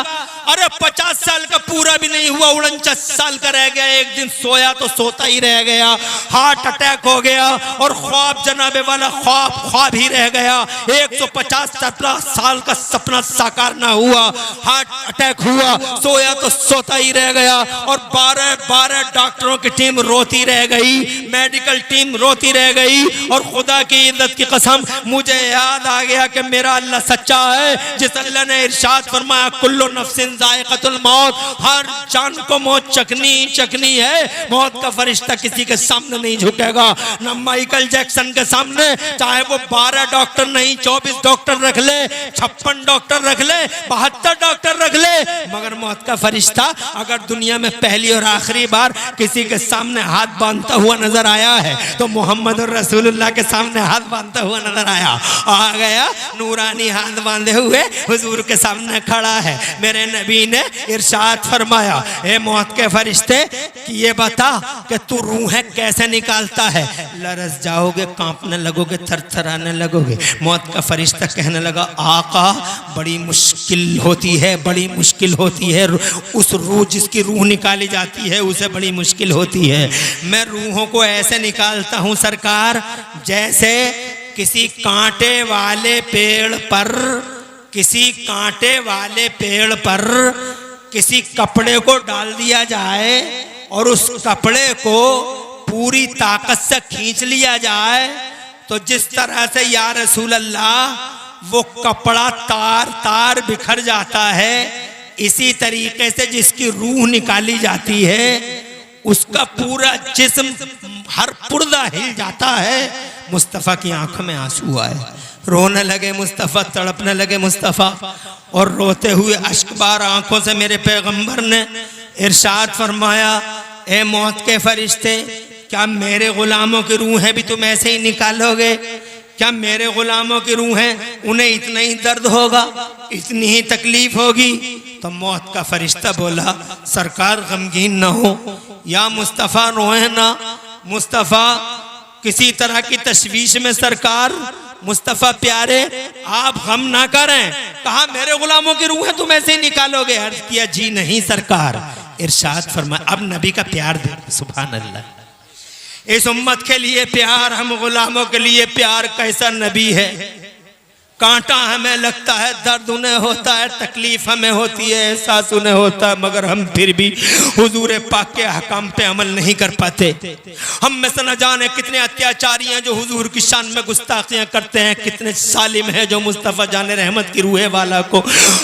अरे 50 साल का पूरा भी नहीं हुआ, 49 साल का रह गया, एक दिन सोया तो सोता ही रह गया, हार्ट अटैक हो गया और ख्वाब जनाबे वाला ख्वाब ही रह गया। 150-17 साल का सपना साकार ना हुआ, हार्ट अटैक हुआ, सोया तो सोता ही रह गया और 12 डॉक्टरों की टीम रोती रह गई, मेडिकल टीम रोती रह गई। और खुदा की इज्जत की कसम, मुझे याद आ गया कि मेरा अल्लाह सच्चा है, जिस अल्लाह ने इरशाद फरमाया कुल्लु नफ्सिन जायक़तुल मौत, हर जान को मौत चखनी है। मौत का फरिश्ता किसी के सामने नहीं झुकेगा, न माइकल जैक्सन के सामने, चाहे वो 12 डॉक्टर नहीं 24 डॉक्टर रख ले, 56 डॉक्टर रख ले, 72 डॉक्टर रख ले, मगर मौत का फरिश्ता अगर दुनिया में पहली और आखिरी बार किसी के सामने हाथ बांधता हुआ नजर आया है तो मोहम्मद रसूलुल्लाह के सामने हाथ बांधता हुआ नजर आया। आ गया नूरानी हाथ बांधे हुए हुजूर के सामने खड़ा है। मेरे नबी ने इरशाद फरमाया, ए मौत के फरिश्ते कि ये बता कि तू रूहें कैसे निकालता है। लरस जाओगे, कांपने लगोगे, थरथराने लगोगे। मौत का फरिश्ता कहने लगा, आका बड़ी मुश्किल होती है, बड़ी मुश्किल होती है। उस रूह जिसकी रूह निकाली जाती है उसे बड़ी मुश्किल होती है। मैं रूहों को ऐसे निकालता हूँ सरकार, जैसे किसी कांटे वाले पेड़ पर, किसी कांटे वाले पेड़ पर किसी कपड़े को डाल दिया जाए और उस कपड़े को पूरी ताकत से खींच लिया जाए, तो जिस तरह से या रसूल अल्लाह वो कपड़ा तार तार बिखर जाता है, इसी तरीके से जिसकी रूह निकाली जाती है उसका पूरा जिस्म, हर पुर्जा हिल जाता है। मुस्तफ़ा की आंखों में आंसू आए, रोने लगे मुस्तफ़ा, तड़पने लगे मुस्तफ़ा, और रोते हुए अश्कबार आंखों से मेरे पैगंबर ने इरशाद फरमाया, ए मौत के फरिश्ते, क्या मेरे गुलामों की रूहें भी तुम ऐसे ही निकालोगे? क्या मेरे गुलामों की रूहें, उन्हें इतना ही दर्द होगा, इतनी ही तकलीफ होगी? तो मौत का फरिश्ता बोला, सरकार गमगीन न हो, या मुस्तफ़ा रोए ना, मुस्तफ़ा किसी तरह की तशवीश में सरकार, मुस्तफ़ा प्यारे आप गम ना करें। कहा मेरे गुलामों की रूहें तुम ऐसे ही निकालोगे? अर्ज किया जी नहीं सरकार। इरशाद फरमाया, अब नबी का प्यार देखो, सुभान अल्लाह। इस उम्मत के लिए प्यार, हम गुलामों के लिए प्यार, कैसा नबी है। कांटा हमें लगता है, दर्द उन्हें होता है, तकलीफ हमें होती है, एहसास उन्हें होता है, मगर हम फिर भी हुजूर पाक के अहकाम पे अमल नहीं कर पाते। हम में से न जाने कितने अत्याचारी हैं जो हुजूर की शान में गुस्ताखियां करते हैं, कितने सालिम हैं जो मुस्तफ़ा जाने रहमत की रूह वाला को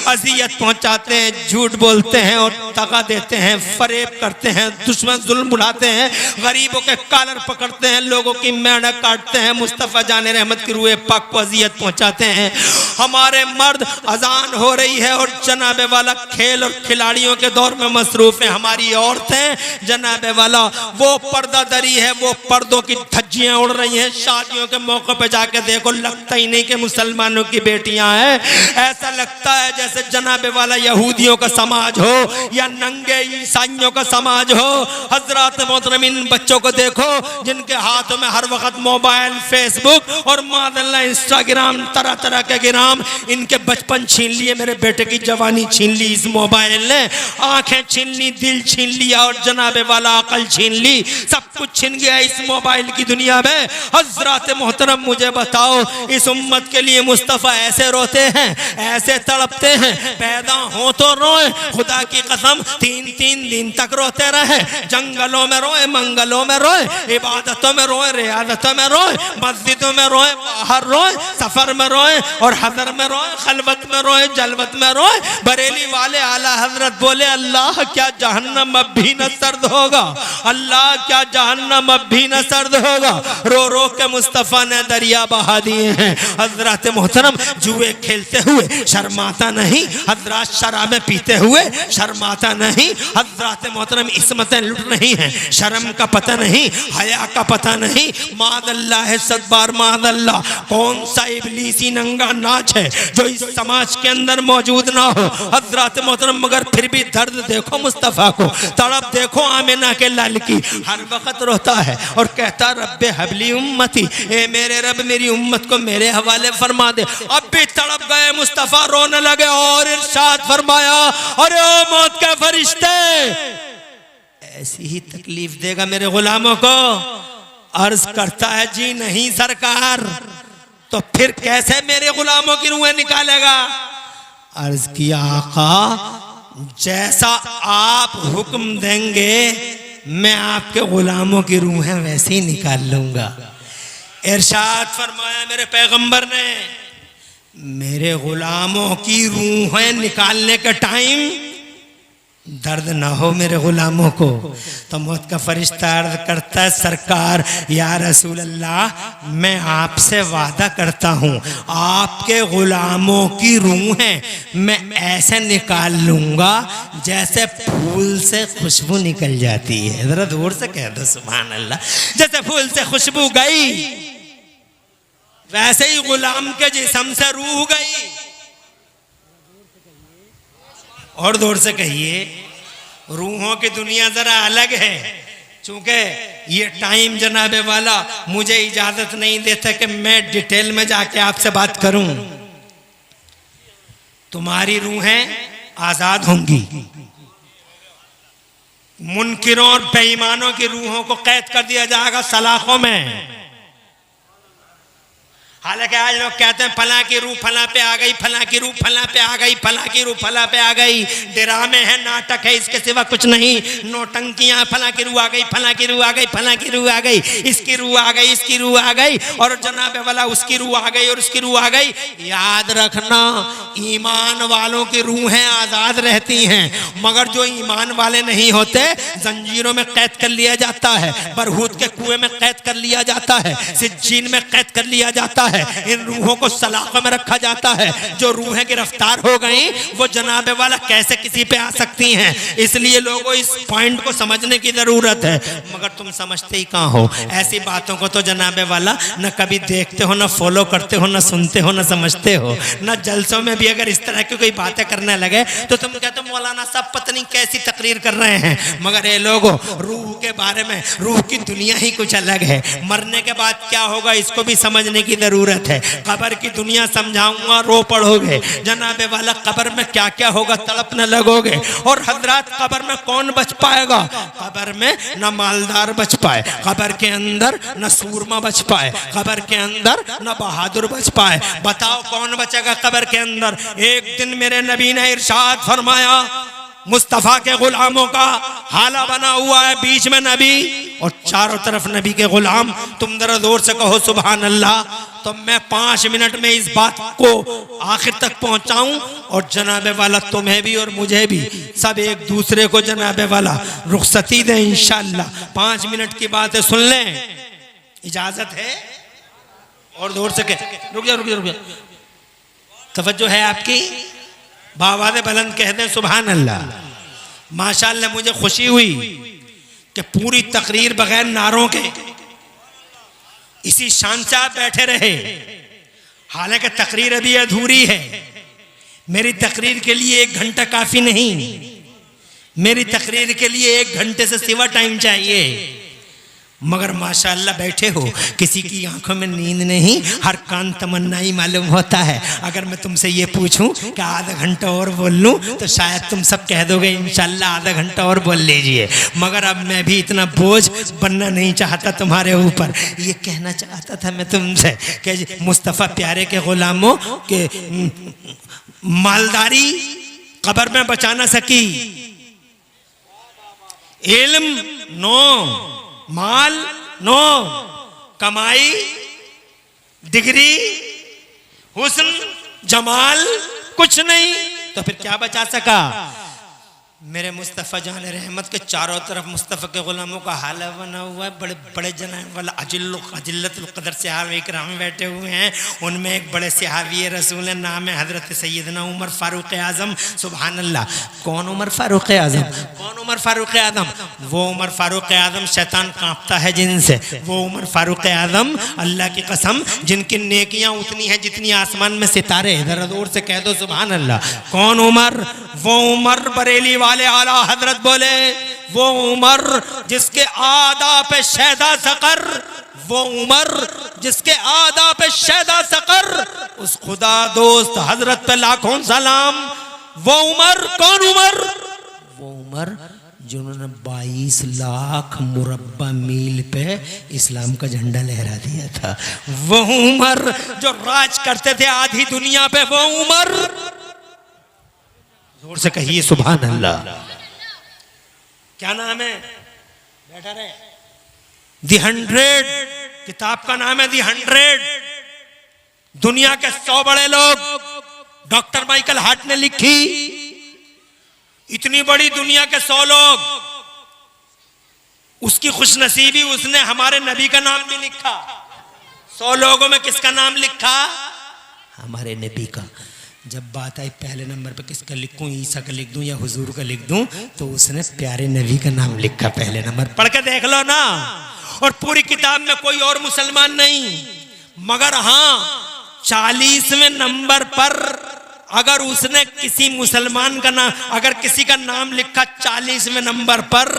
अजियत पहुंचाते हैं, झूठ बोलते हैं और दगा देते हैं, फरेब करते हैं, दुश्मन जुल्म उड़ाते हैं, गरीबों के कॉलर पकड़ते हैं, लोगों की मेंढक काटते हैं, मुस्तफ़ा जाने रहमत की रूह पाक को अजियत पहुंचाते हैं। हमारे मर्द, अजान हो रही है और जनाबे वाला खेल और खिलाड़ियों के दौर में मसरूफ है। हमारी औरतें, जनाबे वाला वो पर्दा दरी है, वो पर्दों की धज्जियां उड़ रही हैं। शादियों के मौके पे जाके देखो, लगता ही नहीं कि मुसलमानों की बेटियां हैं, ऐसा लगता है जैसे जनाबे वाला यहूदियों का समाज हो या नंगे ईसाइयों का समाज हो। हजरत मोहतरम, इन बच्चों को देखो जिनके हाथों में हर वक्त मोबाइल, फेसबुक और मादल्ला इंस्टाग्राम, तरह तरह के गिराम, इनके बचपन छीन लिए, मेरे बेटे की जवानी छीन ली इस मोबाइल ने, आंखें छीन ली, दिल छीन लिया और जनाबे वाला अकल छीन ली, सब कुछ छीन गया इस मोबाइल की दुनिया में। हजरत मोहतरम, मुझे बताओ, इस उम्मत के लिए मुस्तफ़ा ऐसे रोते हैं, ऐसे तड़पते हैं, पैदा हो तो रोए, खुदा की कसम 3-3 दिन तक रोते रहे, जंगलों में रोए, मंगलों में रोए, इबादतों में रोए, रियादतों में रोए, मस्जिदों में रोए, बाहर रोए, सफर में रोए और हजर में रोए, खलवत में रोए, जलवत में रोए। बरेली वाले आला हजरत बोले, अल्लाह क्या जहन्नम अब भी न सर्द होगा, अल्लाह क्या जहन्नम अब भी न सर्द होगा। रो रो के मुस्तफ़ा ने दरिया बहा दिए हैं। हजरत मोहतरम, जुए खेलते हुए शर्माता नहीं, हजरत शराबें पीते हुए शर्माता नहीं, हजरत मोहतरम इस्मतें लुट रही हैं, शर्म का पता नहीं, हया का पता नहीं। मादल्ला है, सदबार मादल्ला, कौन सा इब्लीसी नंगा नाच है जो इस समाज के अंदर मौजूद ना हो। हजरत मोहतरम, मगर फिर भी दर्द देखो मुस्तफ़ा को, तड़प देखो आमिना के लाल की, हर वक्त रोता है और कहता, रब्बे हबली उम्मती, ए मेरे रब मेरी उम्मत को मेरे हवाले फरमा दे। अब भी तड़प गए मुस्तफ़ा, रोने लगे और इरशाद फरमाया, अरे ओ मौत के फरिश्ते, ऐसी ही तकलीफ देगा मेरे गुलामों को? अर्ज करता है, जी नहीं सरकार। तो फिर कैसे मेरे गुलामों की रूहें निकालेगा? अर्ज किया, आका जैसा आप हुक्म देंगे मैं आपके गुलामों की रूहें वैसे ही निकाल लूंगा। इरशाद फरमाया मेरे पैगंबर ने, मेरे गुलामों की रूहें निकालने का टाइम दर्द ना हो मेरे गुलामों को। तो मौत का फरिश्ता अर्ज करता है, सरकार या रसूल अल्लाह, मैं आपसे वादा करता हूँ आपके गुलामों की रूहें मैं ऐसे निकाल लूंगा जैसे फूल से खुशबू निकल जाती है। जरा दूर से कह दो सुभान अल्लाह। जैसे फूल से खुशबू गई वैसे ही गुलाम के जिस्म से रूह गई। और जोर से कहिए। रूहों की दुनिया जरा अलग है, चूंकि ये टाइम जनाबे वाला मुझे इजाजत नहीं देता कि मैं डिटेल में जाके आपसे बात करूं। तुम्हारी रूहें आजाद होंगी, मुनकिरों और बेईमानों की रूहों को कैद कर दिया जाएगा सलाखों में। हालांकि आज लोग कहते हैं फला की रूह फला पे आ गई, फला की रूह फला पे आ गई, फला की रूह फला पे आ गई। ड्रामे है, नाटक है, इसके सिवा कुछ नहीं। नोटंकियां, फला की रूह आ गई, फला की रूह आ गई, फला की रूह आ गई, इसकी रूह आ गई, इसकी रूह आ गई, और जनाबे वाला उसकी रूह आ गई और उसकी रूह आ गई। याद रखना, ईमान वालों की रूहें आजाद रहती हैं, मगर जो ईमान वाले नहीं होते जंजीरों में कैद कर लिया जाता है, बरहूत के कुएं में कैद कर लिया जाता है, सिज्जीन में कैद कर लिया जाता है। इन रूहों को सलाखों में रखा जाता है। जो रूहें गिरफ्तार हो गई वो जनाबे वाला कैसे किसी पे आ सकती हैं। इसलिए लोगों इस पॉइंट को समझने की जरूरत है, मगर तुम समझते ही कहां हो। ऐसी बातों को तो जनाबे वाला न कभी देखते हो, न फॉलो करते हो, न सुनते हो, न समझते हो। न जलसों में भी अगर इस तरह की कोई बातें करने लगे तो तुम कहते हो मौलाना साहब पता नहीं कैसी तकरीर कर रहे हैं। मगर ये लोगों, रूह के बारे में, रूह की दुनिया ही कुछ अलग है। मरने के बाद क्या होगा इसको भी समझने की जरूरत है। कब्र की दुनिया समझाऊंगा, रो पड़ोगे। जनाबे वाला कब्र में क्या क्या होगा तड़पने लगोगे। और हजरत कब्र में कौन बच पाएगा? कब्र में न मालदार बच पाए, कब्र के अंदर न सूरमा बच पाए, कब्र के अंदर न बहादुर बच पाए। बताओ कौन बचेगा कब्र के अंदर? एक दिन मेरे नबी ने इरशाद फरमाया, मुस्तफा के गुलामों का हाला बना हुआ है, बीच में नबी और चारों तरफ नबी के गुलाम। तुम जरा जोर से कहो सुभान अल्लाह। तो मैं 5 मिनट में इस बात को आखिर तक पहुंचाऊं और जनाबे वाला तुम्हें भी और मुझे भी सब एक दूसरे को जनाबे वाला रुखसती दे इंशाअल्लाह। 5 मिनट की बात है, सुन लें, इजाजत है? और जोर से रुक जा, तवज्जो है आपकी? बाबा ने बुलंद कह दें सुभान अल्लाह। माशाअल्लाह मुझे खुशी हुई कि पूरी तकरीर बगैर नारों के इसी शान से आप बैठे रहे। हालांकि तकरीर अभी अधूरी है। मेरी तकरीर के लिए 1 घंटा काफी नहीं, मेरी तकरीर के लिए 1 घंटे से सिवा टाइम चाहिए। मगर माशाअल्लाह बैठे हो, किसी की आंखों में नींद नहीं, हर कान तमन्ना ही मालूम होता है। अगर मैं तुमसे ये पूछूं कि आधा घंटा और बोल लूं तो शायद तुम सब कह दोगे इंशाअल्लाह आधा घंटा और बोल लीजिए। मगर अब मैं भी इतना बोझ बनना नहीं चाहता तुम्हारे ऊपर। ये कहना चाहता था मैं तुमसे कि मुस्तफ़ा प्यारे के गुलामों के मालदारी कब्र में बचा ना सकी। इल्म नो, माल नो, कमाई, डिग्री, हुस्न, जमाल कुछ नहीं, तो फिर क्या बचा सका? मेरे मुस्तफ़ा जान रहमत के चारों तरफ मुस्तफ़ा के गुलामों का हाला बना हुआ है। बड़े बड़े जनाब वाला अजिल्लतुल क़दर सहाबा इकराम बैठे हुए हैं। उनमें एक बड़े सहाबी रसूल नाम है हज़रत सैयदना उमर फ़ारूक आज़म। सुभान अल्लाह। कौन उमर फ़ारूक आज़म? कौन उमर फ़ारूक आज़म? वो उमर फ़ारूक आज़म शैतान कांपता है जिनसे। वो उमर फ़ारूक आज़म अल्लाह की कसम जिनकी नेकियां उतनी हैं जितनी आसमान में सितारे। ज़रा जोर से कह दो सुभान अल्लाह। कौन उमर? वो उमर बरेली वाले आला हजरत बोले, वो उमर जिसके आदा पे शैदा सकर, वो उमर जिसके आदा पे शैदा सकर, उस खुदा दोस्त हजरत पे लाखों सलाम। वो उमर कौन उमर? वो उमर जिन्होंने 22 लाख मुरब्बा मील पे इस्लाम का झंडा लहरा दिया था। वो उमर जो राज करते थे आधी दुनिया पे। वो उमर, जोर से कहिए सुभान अल्लाह। क्या नाम है? बैठा रहे। दी 100 किताब का नाम है दी 100। दुनिया के 100 बड़े लोग डॉक्टर माइकल हार्ट ने लिखी। इतनी बड़ी दुनिया के 100 लोग, उसकी खुशनसीबी उसने हमारे नबी का नाम भी लिखा। 100 लोगों में किसका नाम लिखा? हमारे नबी का। जब बात आई पहले नंबर पे किसका लिखूं, ईसा का लिख दूं या हुजूर का लिख दूं, तो उसने प्यारे नबी का नाम लिखा पहले नंबर। पढ़ के देख लो ना। और पूरी किताब में कोई और मुसलमान नहीं, मगर हाँ 40वें नंबर पर अगर उसने किसी मुसलमान का नाम, अगर किसी का नाम लिखा 40वें नंबर पर,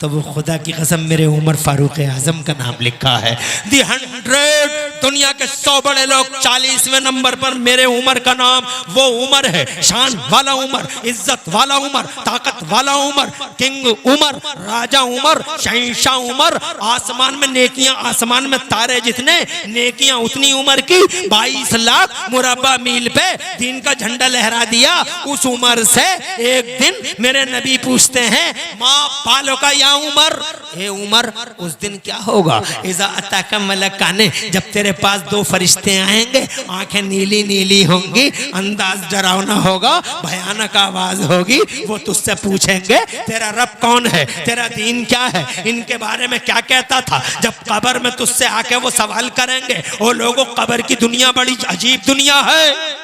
तो वो खुदा की कसम मेरे उमर फारूक आजम का नाम लिखा है। दी 100 दुनिया के 100 बड़े लोग 40वें नंबर पर मेरे उमर का नाम, वो उमर है, शान वाला उमर, इज्जत वाला उमर, ताकत वाला उमर, किंग उमर, राजा उमर, शहंशाह उमर। आसमान में नेकियां, आसमान में तारे जितने, नेकियां उतनी उमर की। 22 लाख मुरब्बा मील पे दीन का झंडा लहरा दिया। उस उमर से एक दिन मेरे नबी पूछते हैं, माँ बालों का या उमर, ए उमर उस दिन क्या होगा? इज़ा अताका मलकाने, जब तेरे पास 2 फरिश्ते आएंगे, आंखें नीली नीली होंगी, अंदाज डरावना होगा, भयानक आवाज होगी। वो तुझसे पूछेंगे तेरा रब कौन है, तेरा दीन क्या है, इनके बारे में क्या कहता था। जब कब्र में तुझसे आके वो सवाल करेंगे, ओ लोगों कब्र की दुनिया बड़ी अजीब दुनिया है।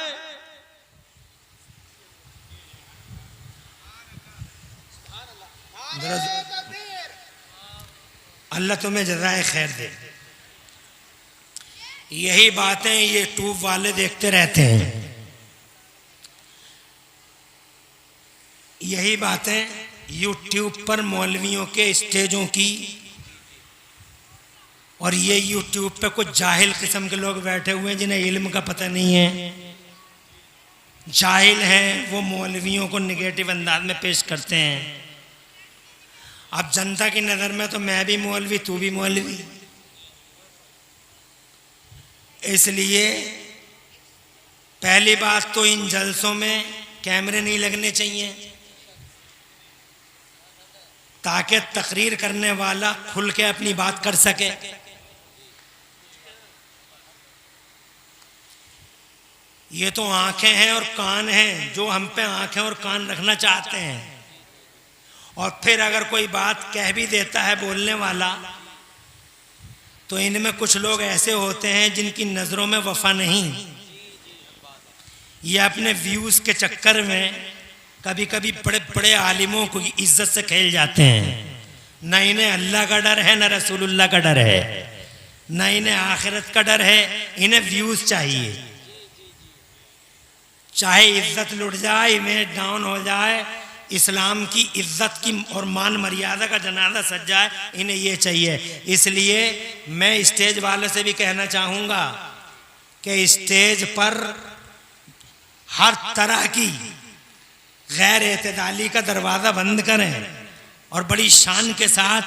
अल्लाह तुम्हें जज़ाए खैर दे। यही बातें ये ट्यूब वाले देखते रहते हैं, यही बातें यूट्यूब पर मौलवियों के स्टेजों की, और ये यूट्यूब पे कुछ जाहिल किस्म के लोग बैठे हुए हैं जिन्हें इल्म का पता नहीं है, जाहिल हैं, वो मौलवियों को निगेटिव अंदाज में पेश करते हैं। अब जनता की नज़र में तो मैं भी मौलवी, तू भी मौलवी, इसलिए पहली बात तो इन जलसों में कैमरे नहीं लगने चाहिए, ताकि तकरीर करने वाला खुल के अपनी बात कर सके। ये तो आंखें हैं और कान हैं, जो हम पे आंखें और कान रखना चाहते हैं, और फिर अगर कोई बात कह भी देता है बोलने वाला, तो इनमें कुछ लोग ऐसे होते हैं जिनकी नज़रों में वफा नहीं। ये अपने व्यूज़ के चक्कर में कभी कभी बड़े बड़े आलिमों को इज्जत से खेल जाते हैं। न इन्हें अल्लाह का डर है, न रसूलुल्लाह का डर है, न इन्हें आखिरत का डर है, इन्हें व्यूज़ चाहिए। चाहे इज्जत लुट जाए, इमेज डाउन हो जाए, इस्लाम की इज्जत की और मान मर्यादा का जनाजा सज जाए, इन्हें ये चाहिए। इसलिए मैं स्टेज वाले से भी कहना चाहूँगा कि स्टेज पर हर तरह की गैर एतदाली का दरवाज़ा बंद करें और बड़ी शान के साथ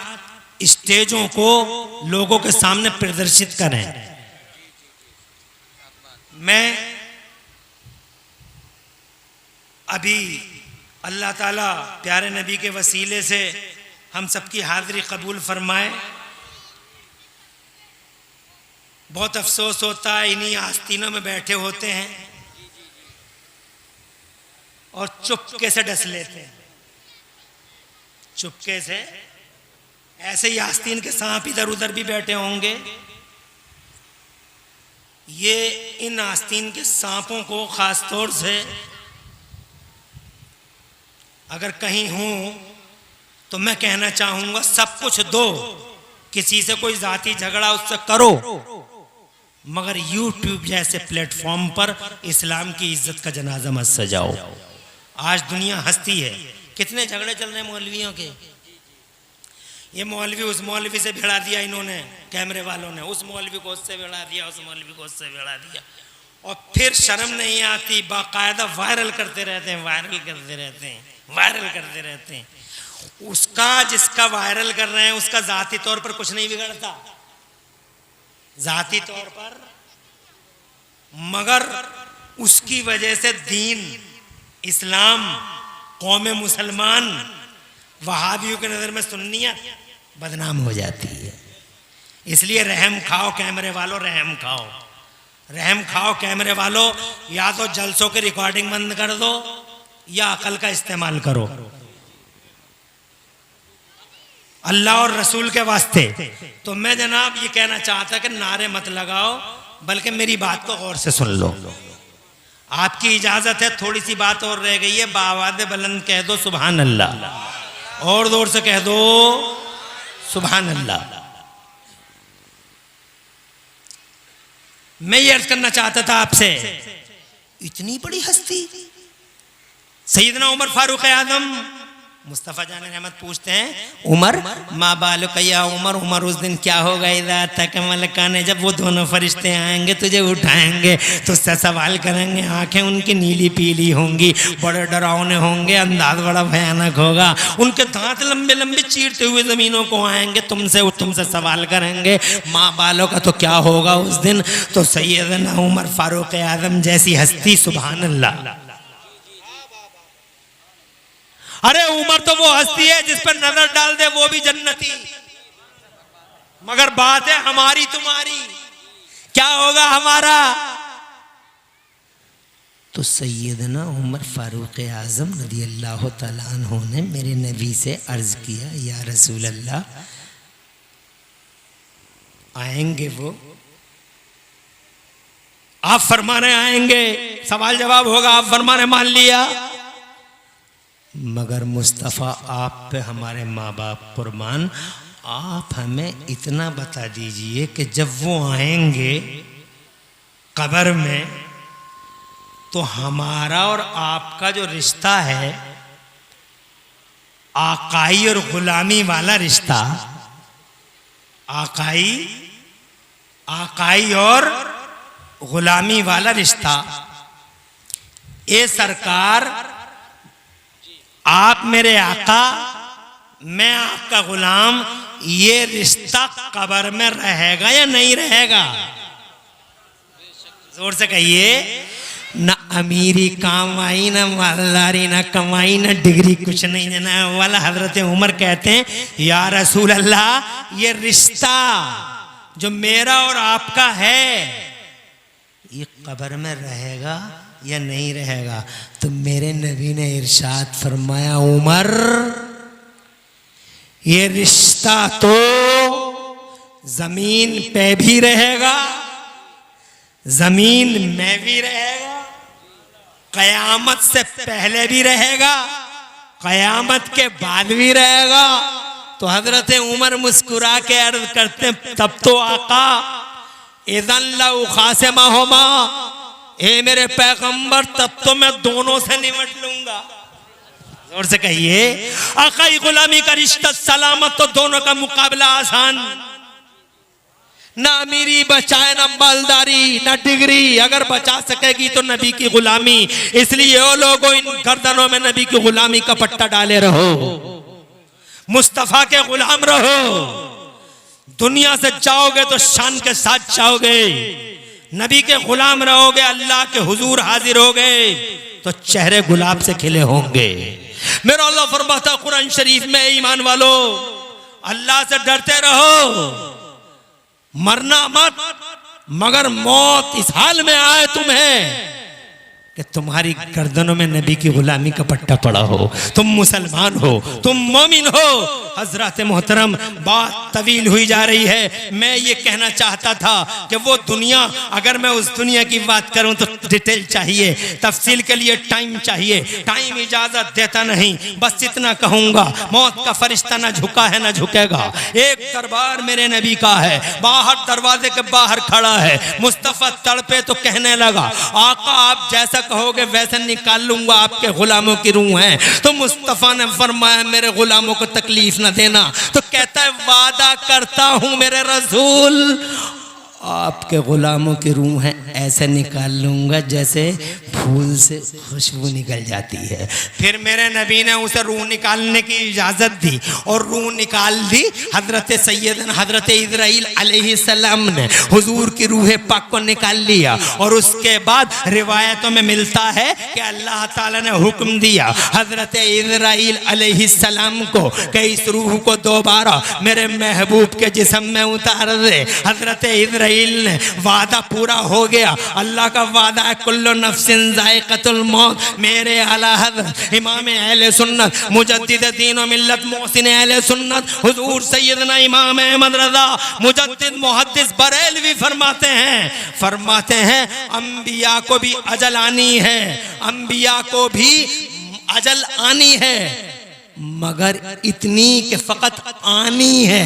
स्टेजों को लोगों के सामने प्रदर्शित करें। मैं अभी अल्लाह ताला प्यारे नबी के वसीले से हम सबकी हाज़िरी कबूल फरमाए। बहुत अफसोस होता है, इन्हीं आस्तीनों में बैठे होते हैं और चुपके से डस लेते हैं, चुपके से। ऐसे ही आस्तीन के सांप इधर उधर भी बैठे होंगे। ये इन आस्तीन के सांपों को खास तौर से अगर कहीं हूं तो मैं कहना चाहूंगा, सब कुछ दो, किसी से कोई जाती झगड़ा उससे करो, मगर यूट्यूब जैसे प्लेटफॉर्म पर इस्लाम की इज्जत का जनाजा मत सजाओ। आज दुनिया हंसती है, कितने झगड़े चल रहे हैं मौलवियों के। ये मौलवी उस मौलवी से भिड़ा दिया इन्होंने, कैमरे वालों ने, उस मौलवी को उससे भिड़ा दिया, उस मौलवी को उससे भिड़ा दिया, और फिर शर्म नहीं आती, बाकायदा वायरल करते रहते हैं, वायरल करते रहते हैं, वायरल करते रहते हैं। उसका जिसका वायरल कर रहे हैं उसका जाती तौर पर कुछ नहीं बिगड़ता, जाती तौर पर, मगर उसकी वजह से दीन, इस्लाम, कौम मुसलमान, वहाबियों की नज़र में सुन्नियत बदनाम हो जाती है। इसलिए रहम खाओ कैमरे वालों, रहम खाओ, रहम खाओ कैमरे वालों। या तो जलसों की रिकॉर्डिंग बंद कर दो या अकल का इस्तेमाल करो, अल्लाह और रसूल के वास्ते। तो मैं जनाब ये कहना चाहता कि नारे मत लगाओ, बल्कि मेरी बात को गौर से सुन लो। आपकी इजाजत है, थोड़ी सी बात और रह गई है, बावाज़ बुलंद कह दो सुभान अल्लाह, और जोर से कह दो सुभान अल्लाह। मैं ये अर्ज करना चाहता था आपसे, इतनी बड़ी हस्ती। सैयदना उमर फारूक आजम, मुस्तफ़ा जान रहमत पूछते हैं, उमर माँ बालो कया उमर, उमर उस दिन क्या होगा, इदा तक मलकाने, जब वो दोनों फरिश्ते आएंगे तुझे उठाएंगे, तुझसे सवाल करेंगे, आंखें उनकी नीली पीली होंगी, बड़े डरावने होंगे, अंदाज बड़ा भयानक होगा, उनके दांत लंबे लंबे चीरते हुए जमीनों को आएंगे, तुमसे सवाल करेंगे, माँ बालों का तो क्या होगा उस दिन। तो सैयदना उमर फारूक आजम जैसी हस्ती, सुभान अल्लाह। अरे उमर तो वो हस्ती है जिस पर नजर डाल दे वो भी जन्नती। मगर बात है हमारी तुम्हारी, क्या होगा हमारा। तो सैयदना उमर फारूक आजम रज़ी अल्लाह तआला अन्हु ने मेरे नबी से अर्ज किया, या रसूल अल्लाह, आएंगे वो, आप फरमाने आएंगे, सवाल जवाब होगा, आप फरमाने मान लिया, मगर मुस्तफ़ा आप पे हमारे माँ बाप कुर्बान, आप हमें इतना बता दीजिए कि जब वो आएंगे कब्र में तो हमारा और आपका जो रिश्ता है, आकाई और गुलामी वाला रिश्ता, आकाई और गुलामी वाला रिश्ता, ए सरकार, आप मेरे आका, मैं आपका गुलाम, ये रिश्ता कब्र में रहेगा या नहीं रहेगा। जोर से कहिए, न अमीरी काम आई, न मालदारी, न कमाई, न डिग्री, कुछ नहीं देना वाला। हजरत उमर कहते हैं, या रसूल अल्लाह, ये रिश्ता जो मेरा और आपका है ये कब्र में रहेगा या नहीं रहेगा। तो मेरे नबी ने इरशाद फरमाया, उमर ये रिश्ता तो जमीन पे भी रहेगा, जमीन में भी रहेगा, कयामत से पहले भी रहेगा, कयामत के बाद भी रहेगा। तो हजरत उमर मुस्कुरा के अर्ज करते, तब तो आका, इज़न लौ खासिमहुमा, ए मेरे पैगंबर, तब तो मैं दोनों से निमट लूंगा। जोर से कहिए, आकाई गुलामी का रिश्ता सलामत, तो दोनों का मुकाबला आसान। ना अमीरी बचाए, ना मालदारी, ना डिग्री, अगर बचा सकेगी तो नबी की गुलामी। इसलिए वो लोगों, इन गर्दनों में नबी की गुलामी का पट्टा डाले रहो, मुस्तफा के गुलाम रहो। दुनिया से जाओगे तो शान के साथ जाओगे, नबी के गुलाम रहोगे, अल्लाह के हुजूर हाजिर होगे तो चेहरे गुलाब से खिले होंगे। मेरा अल्लाह फरमाता कुरान शरीफ में, ईमान वालो अल्लाह से डरते रहो, मरना मत, मगर मौत इस हाल में आए तुम्हें कि तुम्हारी गर्दनों में नबी की गुलामी का पट्टा पड़ा हो, तुम मुसलमान हो, तुम मोमिन हो। हजरत मोहतरम, बात तवील हुई जा रही है। मैं ये कहना चाहता था कि वो दुनिया, अगर मैं उस दुनिया की बात करूं तो डिटेल चाहिए, तफसील के लिए टाइम चाहिए, टाइम इजाजत देता नहीं। बस इतना कहूंगा, मौत का फरिश्ता ना झुका है ना झुकेगा। एक दरबार मेरे नबी का है, बाहर दरवाजे के बाहर खड़ा है, मुस्तफा तड़पे तो कहने लगा, आका आप जैसा कहोगे वैसे निकाल लूंगा, आपके गुलामों की रूह है। तो मुस्तफा ने फरमाया, मेरे गुलामों को तकलीफ न देना। तो कहता है, वादा करता हूं मेरे रसूल, आपके गुलामों की रूह है ऐसे निकाल लूंगा जैसे फूल से खुशबू निकल जाती है। फिर मेरे नबी ने उसे रूह निकालने की इजाजत दी और रूह निकाल दी। हजरत इजराइल अलैहिस्सलाम ने हुजूर की रूह पाक को निकाल लिया और उसके बाद रिवायतों में मिलता है कि अल्लाह ताला ने हुक्म दिया हजरत इजराइल अलैहिस्सलाम को कि इस रूह को दोबारा मेरे महबूब के जिस्म में उतार दे। हजरत इजराइल ने, वादा पूरा हो गया, अल्लाह का वादा है, कुल्लु नफ्सिन जायक़तुल मौत। मेरे आला हज़रत इमाम अहले सुन्नत मुजद्दिद दीन व मिल्लत मोहसिन अहले सुन्नत हुजूर सैयदना इमाम अहमद रज़ा मुजद्दिद मुहद्दिस बरेलवी फरमाते हैं अंबिया को भी अजल आनी है, अंबिया को भी अजल आनी है, मगर इतनी कि फकत आनी है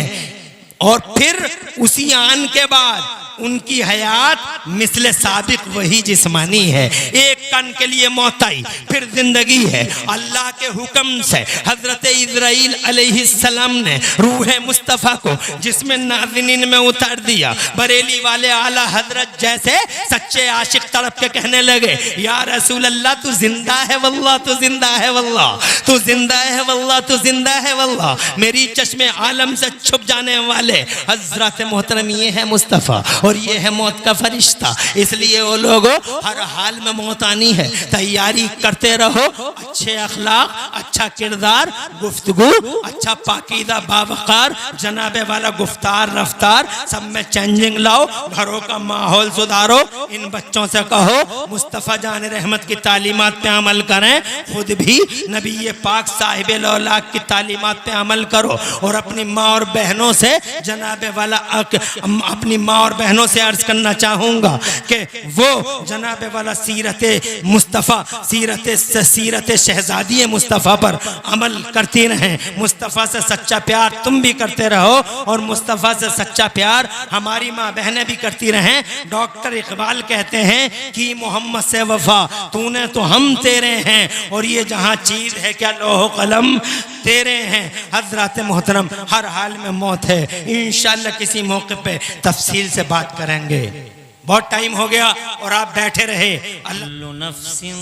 और फिर उसी आन के बाद उनकी हयात मिसले साबिक वही जिस्मानी है। एक कन के लिए मौत आई, फिर जिंदगी है। अल्लाह के हुक्म से हजरत इजराइल अलैहिस्सलाम ने रूह मुस्तफ़ा को जिसमें नाज़नीन में उतार दिया। बरेली वाले आला हजरत जैसे सच्चे आशिक तड़प के कहने लगे, या रसूल अल्लाह तू जिंदा है वल्लाह, तू जिंदा है वल्लाह, तू जिंदा है वल्लाह, तू जिंदा है वल्लाह। मेरी चश्मे आलम से छुप जाने वाले हजरत मोहतरम ये है मुस्तफ़ा और ये है मौत का फरिश्ता। इसलिए वो लोगों हर हाल में मौत आनी है, तैयारी करते रहो। अच्छे अखलाक, अच्छा किरदार, गुफ्तगू, अच्छा पाकीदा बावकार जनाबे वाला गुफ्तार रफ्तार सब में चेंजिंग लाओ। घरों का माहौल सुधारो। इन बच्चों से कहो मुस्तफ़ा जान रहमत की तालीमात पे अमल करें, खुद भी नबी पाक साहिब लौलाक की तालीमात पे अमल करो। और अपनी माँ और बहनों से जनाबे वाला अपनी माँ और बहनों से अर्ज करना चाहूँगा कि वो जनाबे वाला सीरत मुस्तफ़ा, सीरत शहजादी मुस्तफ़ा पर अमल करती रहें। मुस्तफ़ा से सच्चा प्यार तुम भी करते रहो और मुस्तफ़ा से सच्चा प्यार हमारी माँ बहनें भी करती रहें। डॉक्टर इकबाल कहते हैं कि मोहम्मद से वफा तूने तो हम तेरे हैं, और ये जहाँ चीज़ है क्या लोहो कलम तेरे हैं। हजरत मोहतरम हर हाल में मौत है। इंशाअल्लाह किसी मौके पे तफसील से बात करेंगे। बहुत टाइम हो गया और आप बैठे रहे। कुल्लु नफ्सिन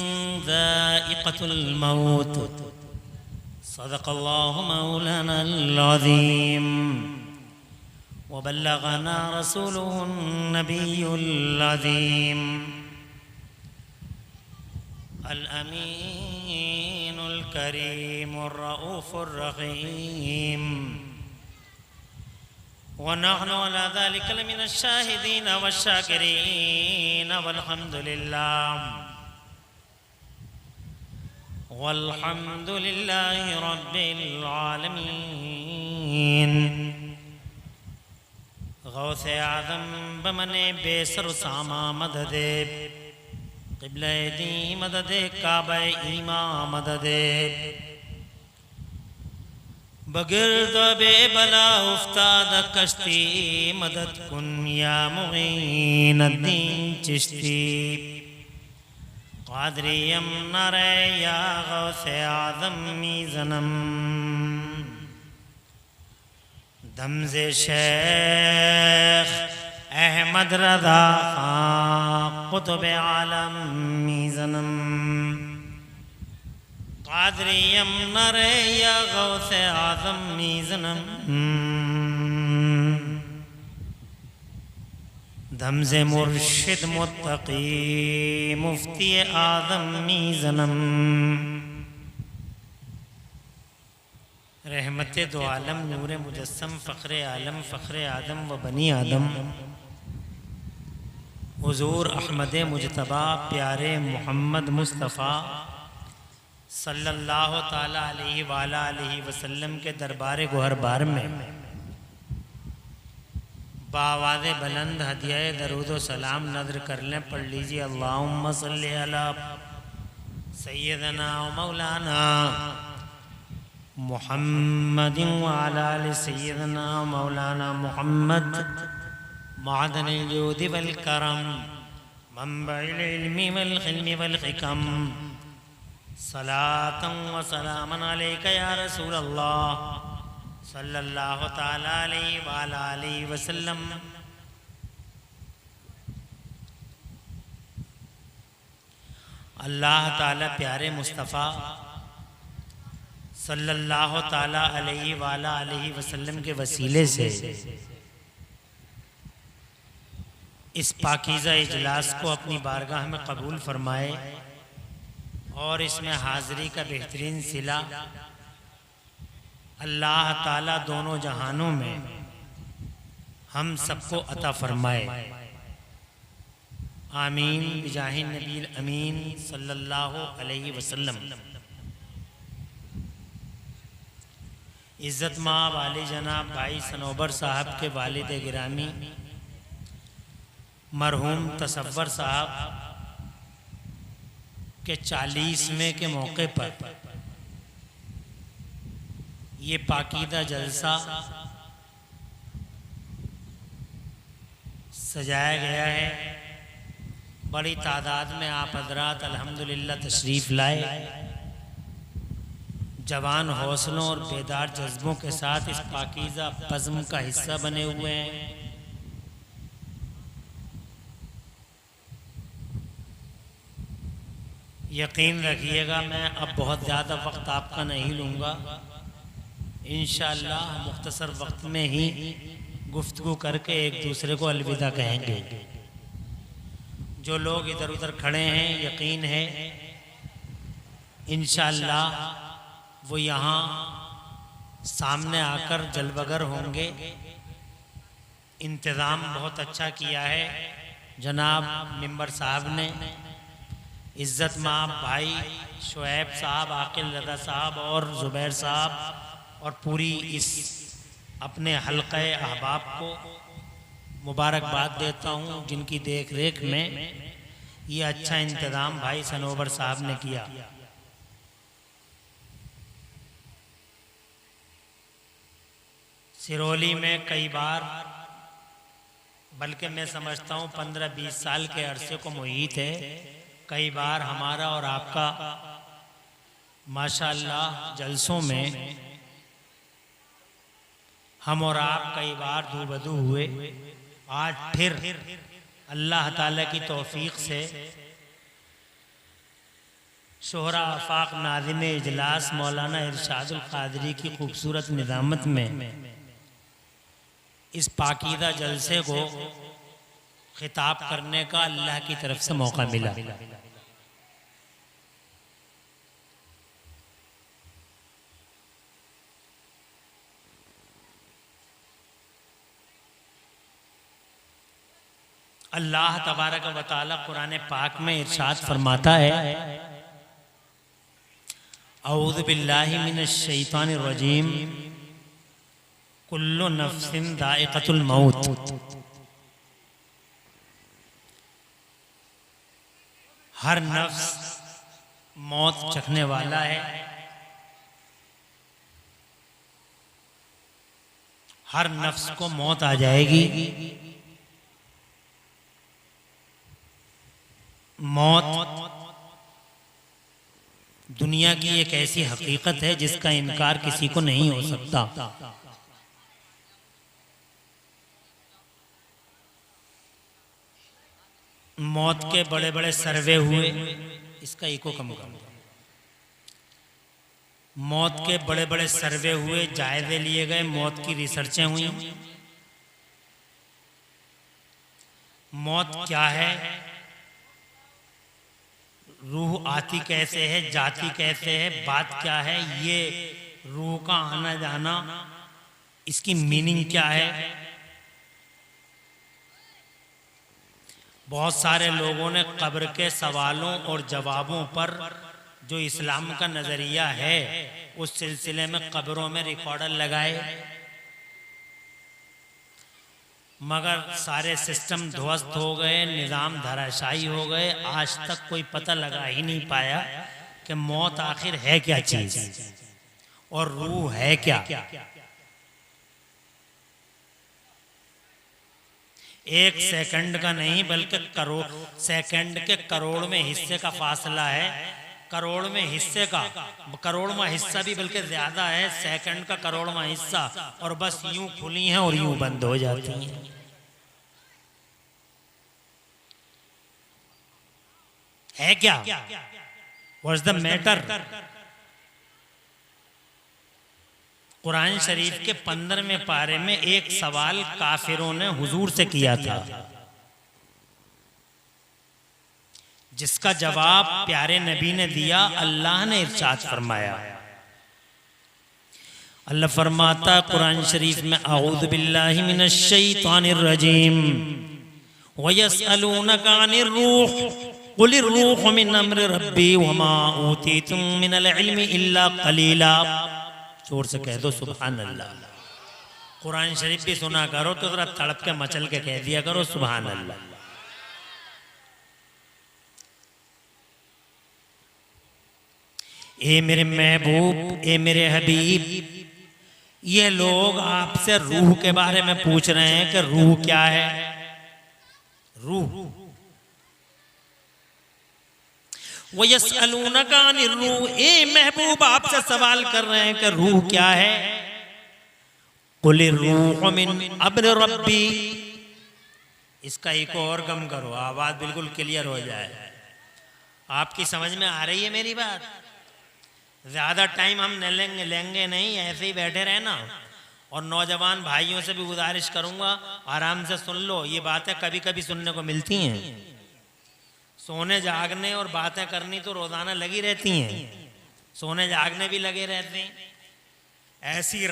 ज़ाइक़तुल मौत, सदक़ल्लाहु मौलानल अज़ीम व बल्लगना रसूलुहुन नबियुल अज़ीम अल अमीनुल करीमुर रऊफुर रहीम वनहनु अला ज़ालिका लमिनश शाहिदीन वश्शाकिरीन वल्हम्दुलिल्लाहि रब्बिल आलमीन। गौसे आज़म बमने बेसर सामा मददे क़िबला दी मददे काबा ईमा मददे बगिर्द बेबला उफ्ताद कश्ती मदद कुन या मुईन अद्दीन चिश्ती क़ादरियम नरे या गौसे आज़म मीज़नम दमज़े शेख अहमद रज़ा क़ुतुब आलम मीज़नम क़ादरियम नरे या गौसे आज़म मीज़नम दमज़े मुर्शिद मुत्तकी मुफ्ती आज़म मीज़नम रहमत दो आलम नूर मुजस्सम फ़ख्र आलम फ़ख्र आदम व बनी आदम हुज़ूर अहमद मुजतबा प्यारे मोहम्मद मुस्तफ़ा सल्लल्लाहु ताला अलैहि वाला अलैहि वसल्लम के दरबार गोहरबार में बावाज़े बुलंद हदिया दरूद व सलाम नज़र कर लें। पढ़ लीजिए अल्लाहुम्मा सल्ली अला सय्यदना व मौलाना मुहम्मदिन व अला आलि सय्यदना मौलाना मुहम्मद मादनिल जूदि वल करम मंबइल इल्मी वल हिल्मी वल हिकम सलातन व सलामन अलैका या रसूल अल्लाह सल्लल्लाहु ताला अलैहि व अला आलिहि वसल्लम। अल्लाह ताला प्यारे मुस्तफ़ा सल्लल्लाहु ताला अलैहि व अला आलिहि वसल्लम के वसीले से इस पाकीज़ा इजलास को अपनी बारगाह में कबूल फरमाए और इसमें हाज़िरी का बेहतरीन सिला अल्लाह ताला दोनों जहानों में हम सबको अता फरमाए। आमीन बिजाहि नबील अमीन सल्लल्लाहु अलैहि वसल्लम। इज़्ज़त माँ वाले जनाब भाई सनोबर साहब के वालिद गिरामी मरहूम तसव्वर साहब के 40वें के मौके पर ये पाकीदा जलसा सजाया गया है। बड़ी तादाद में आप हजरात अल्हम्दुलिल्लाह तशरीफ़ लाए। जवान हौसलों और बेदार जज्बों के साथ इस पाकीज़ा बज़्म का हिस्सा बने हुए हैं। यकीन रखिएगा मैं अब बहुत ज़्यादा वक्त आपका नहीं लूँगा। इंशाअल्लाह मुख्तसर वक्त में ही गुफ्तगू करके एक दूसरे को अलविदा कहेंगे। जो लोग इधर उधर खड़े हैं, यकीन है इंशाअल्लाह वो यहाँ सामने आकर जलवगर होंगे। इंतज़ाम बहुत अच्छा किया है जनाब मिंबर साहब ने। इज़्ज़त माब भाई शुएब साहब, आकिल रज़ा साहब और ज़ुबैर साहब और पूरी इस अपने हल्क़े अहबाब को मुबारकबाद देता हूँ जिनकी देख रेख में ये अच्छा इंतज़ाम भाई सनोबर साहब ने किया। सिरोली में कई बार, बल्कि मैं समझता हूँ 15-20 साल के अरसे को मुहीत है, कई बार हमारा और आपका माशाअल्लाह जलसों में हम और आप कई बार दूबदू हुए। आज फिर अल्लाह ताला की तौफीक से शोहरा आफाक नाज़िम इजलास मौलाना इरशादुल क़ादरी की खूबसूरत निज़ामत में इस पाकीज़ा जलसे को खिताब करने का अल्लाह की तरफ से मौका मिला। अल्लाह तबारक व तआला कुरान पाक में इरशाद फरमाता है, औज़ु बिल्लाहि मिनश शैतानिर रजीम, कुल्लु नफ्सिन दाइक़तुल मौत। हर नफ्स मौत चखने वाला है। हर नफ्स को मौत आ जाएगी। मौत दुनिया की एक ऐसी हकीकत है जिसका इनकार किसी को नहीं हो सकता। मौत के बड़े बड़े सर्वे हुए, इसका इको कम कर दो। मौत के बड़े बड़े सर्वे हुए, जायजे लिए गए, मौत की रिसर्चें हुई। मौत क्या है, रूह आती कैसे है, जाती कैसे है, बात क्या है, ये रूह का आना जाना, इसकी मीनिंग क्या है। बहुत सारे लोगों ने कब्र के सवालों और जवाबों पर जो इस्लाम का नज़रिया है उस सिलसिले में कब्रों में रिकॉर्डर लगाए, मगर सारे सिस्टम ध्वस्त हो गए, निज़ाम धराशायी हो गए। आज तक कोई पता लगा ही नहीं पाया कि मौत आखिर है क्या चीज़ और रूह है क्या। एक सेकंड का नहीं बल्कि करोड़ सेकंड के करोड़वें हिस्से का फासला है। करोड़वें हिस्से का करोड़वां हिस्सा भी बल्कि ज्यादा है, सेकंड का करोड़वां हिस्सा, और बस यूं खुली हैं और यूं बंद हो जाती हैं। है क्या, व्हाट्स द मैटर। कुरान शरीफ के 15वें पारे में एक सवाल काफिरों ने हुजूर से किया था, जिसका जवाब प्यारे नबी ने दिया। अल्लाह ने इरशाद फरमाया, अल्लाह फरमाता कुरान शरीफ में, अऊज़ु बिल्लाहि मिनश शैतानिर रजीम वयसअलूनका अनिर रूह कुलिर रूह मिन अम्रि रब्बी वमा ऊतीतुम मिनल इल्मि इल्ला कलीला। जोर से कह दो सुभान अल्लाह। कुरान शरीफ भी सुना करो तो जरा तड़प के मचल के कह दिया करो सुभान अल्लाह। ए मेरे महबूब, ए मेरे हबीब, ये लोग आपसे रूह के बारे में पूछ रहे हैं कि रूह क्या है। रूह। वयसअलूनका अनिर रूह, ए महबूब आपसे सवाल कर रहे हैं कि रूह क्या है। कुलिर रूह मिन अम्र रब्बी, इसका एक और गम करो, आवाज बिल्कुल क्लियर हो जाए। आपकी समझ में आ रही है मेरी बात? ज्यादा टाइम हम न लेंगे नहीं, ऐसे ही बैठे रहना। और नौजवान भाइयों से भी गुजारिश करूंगा, आराम से सुन लो। ये बातें कभी कभी सुनने को मिलती हैं। सोने जागने और बातें करनी तो रोजाना लगी रहती हैं, सोने जागने भी लगे रहते हैं। ऐसी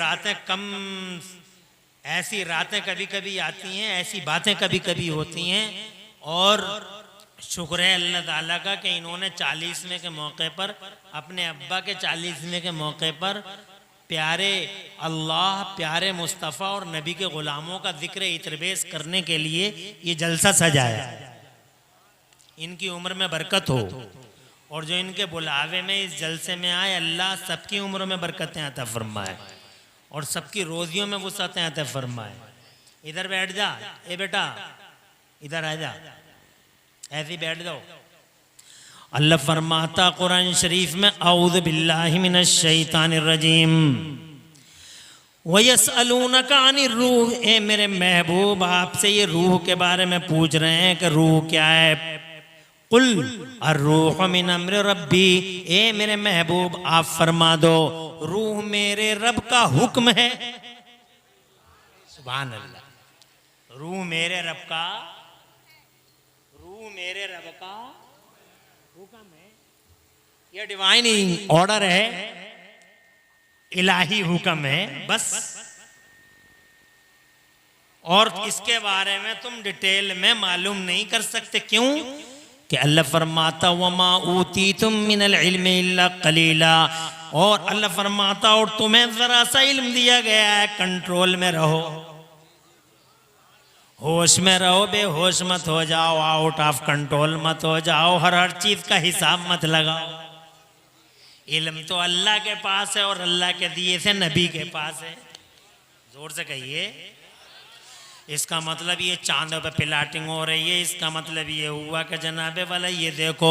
रातें कभी कभी आती हैं, ऐसी बातें कभी कभी होती हैं। और शुक्र है अल्लाह ताला का कि इन्होंने 40वें के मौके पर, अपने अब्बा के 40वें के मौके पर प्यारे अल्लाह, प्यारे मुस्तफ़ा और नबी के गुलामों का जिक्र इतरबेस करने के लिए ये जलसा सजाया। इनकी उम्र में बरकत हो, और जो इनके बुलावे में इस जलसे में आए, अल्लाह सबकी उम्र में बरकतें अता फरमाए और सबकी रोजियों में वुसअतें अता फरमाए। इधर बैठ जा, ए बेटा इधर आ जा, ऐसे बैठ जाओ। अल्लाह फरमाता कुरान शरीफ में, औज़ु बिल्लाहि मिनश शैतानिर रजीम, वयसअलूनका अनिर रूह, ए मेरे महबूब आपसे ये रूह के बारे में पूछ रहे हैं कि रूह क्या है। कुल अर्रूह मिन अम्र रब्बी, ए मेरे महबूब आप फरमा दो, रूह मेरे रब का हुक्म है। सुभान अल्लाह। रूह मेरे रब का हुक्म है। यह डिवाइन ऑर्डर है, इलाही हुक्म है बस। और इसके बारे में तुम डिटेल में मालूम नहीं कर सकते। क्यों? कि अल्लाह फरमाता वमा ऊतीतुम मिनल इल्मि इल्ला कलीला, और अल्लाह फरमाता और तुम्हें जरा सा इल्म दिया गया है, कंट्रोल में रहो, होश में रहो, बेहोश मत हो जाओ, आउट ऑफ कंट्रोल मत हो जाओ, हर चीज का हिसाब मत लगाओ। इल्म तो अल्लाह के पास है और अल्लाह के दिए से नबी के पास है। जोर से कहिए। इसका मतलब ये चांद पे प्लाटिंग हो रही है, इसका मतलब ये हुआ कि जनाबे वाला ये देखो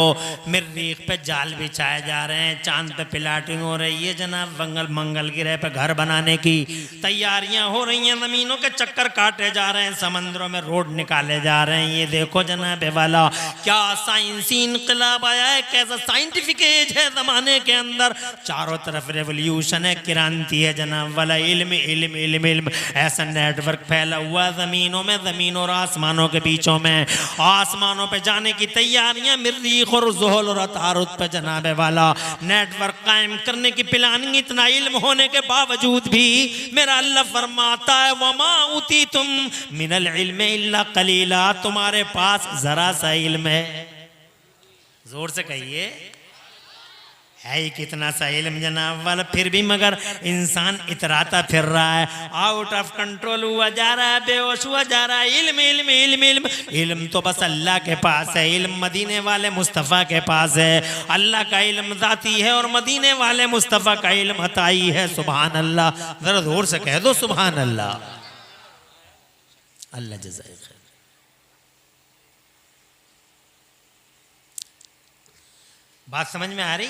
मरीख पे जाल बिछाए जा रहे हैं, चांद पे प्लाटिंग हो रही है जनाब, मंगल ग्रह पे घर बनाने की तैयारियां हो रही हैं, जमीनों के चक्कर काटे जा रहे हैं, समंदरों में रोड निकाले जा रहे हैं। ये देखो जनाबे वाला क्या साइंसी इनकलाब आया है, कैसा साइंटिफिक एज है जमाने के अंदर। चारों तरफ रेवोल्यूशन है, क्रांति है जनाब वाला। इल्म इल्म इल्म इल्म, ऐसा नेटवर्क फैला हुआ जमीनों में, जमीन और आसमानों के बीचों में। आसमानों पे जाने की तैयारियां मरीख और ज़ुहल और अतारुत पे जनाबे वाला नेटवर्क कायम करने की प्लानिंग। इतना इल्म होने के बावजूद भी मेरा अल्लाह फरमाता है वमा उतीतुम मिनल इल्मि इल्ला कलीला, तुम्हारे पास जरा सा इल्म है। जोर से कहिए, है ही कितना सा इल्म जनाब वाला, फिर भी मगर इंसान इतराता फिर रहा है, आउट ऑफ कंट्रोल हुआ जा रहा है, बेहोश हुआ जा रहा है। इल्म इल्म इल्म इल्म इल्म तो बस अल्लाह के पास है, इल्म मदीने वाले मुस्तफ़ा के पास है। अल्लाह का इल्म ज़ाती है और मदीने वाले मुस्तफ़ा का इल्म अताई है। सुभान अल्लाह, जरा जोर से कह दो सुभान अल्लाह। अल्लाह जज़ाए खैर। बात समझ में आ रही?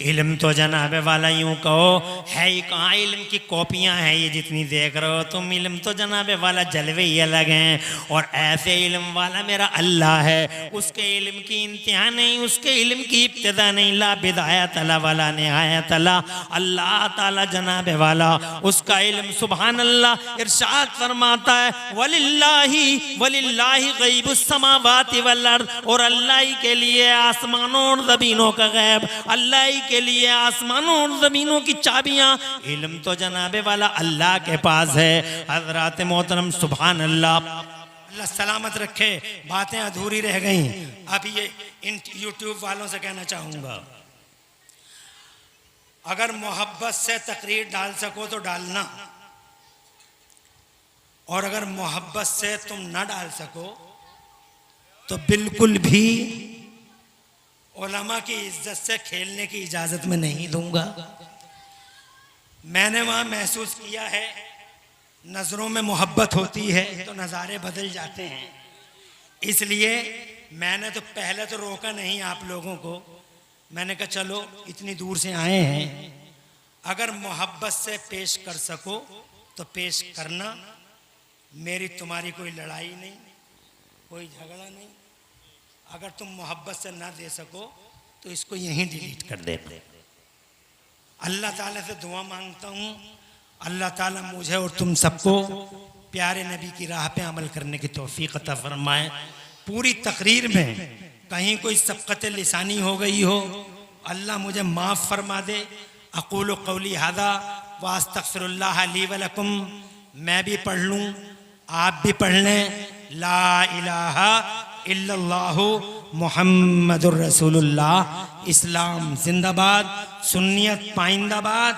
इल्म तो जनाबे वाला यूं कहो है ही कहाँ, इल्म की कॉपियां हैं ये जितनी देख रहे हो तुम। इल्म तो जनाबे वाला जलवे ही अलग हैं, और ऐसे इल्म वाला मेरा अल्लाह है, उसके इल्म की इंतहा नहीं, उसके इल्म की इब्तिदा नहीं। ला बिदायत अला वाला निहायत अला, अल्लाह ताला जनाबे वाला उसका इल्म सुभान अल्लाह। इरशाद फरमाता है वलिल्लाही वलिल्लाही गैबुस समावाति वल अर्द, और अल्लाह ही के लिए आसमानों और ज़मीनों का गैब, अल्लाह ही के लिए आसमानों और जमीनों की चाबियां। इल्म तो जनाबे वाला अल्लाह के पास है। हजरात मोहतरम सुभान अल्लाह, अल्लाह सलामत रखे। बातें अधूरी रह गई। अब ये इन यूट्यूब वालों से कहना चाहूंगा, अगर मोहब्बत से तकरीर डाल सको तो डालना, और अगर मोहब्बत से तुम ना डाल सको तो बिल्कुल भी उलमा की इज्जत से खेलने की इजाजत में नहीं दूंगा। मैंने वहां महसूस किया है नजरों में मोहब्बत होती है तो नज़ारे बदल जाते हैं। इसलिए मैंने तो पहले तो रोका नहीं आप लोगों को। मैंने कहा चलो इतनी दूर से आए हैं, अगर मोहब्बत से पेश कर सको तो पेश करना। मेरी तुम्हारी कोई लड़ाई नहीं, कोई झगड़ा नहीं। अगर तुम मोहब्बत से ना दे सको तो इसको यहीं डिलीट कर दे। अल्लाह ताला से दुआ मांगता हूँ, अल्लाह ताला मुझे और तुम सबको प्यारे नबी की राह पे अमल करने की तौफीक अता फरमाए। पूरी तकरीर में कहीं कोई सबकत लिसानी हो गई हो, अल्लाह मुझे माफ़ फरमा दे। अक़ूलु क़ौली हादा व अस्तग़फ़िरुल्लाह ली व लकुम। मैं भी पढ़ लूँ, आप भी पढ़ लें। ला इलाहा इल्लल्लाहु मुहम्मदुर रसूलुल्लाह। इस्लाम जिंदाबाद, सुन्नियत पाइंदाबाद।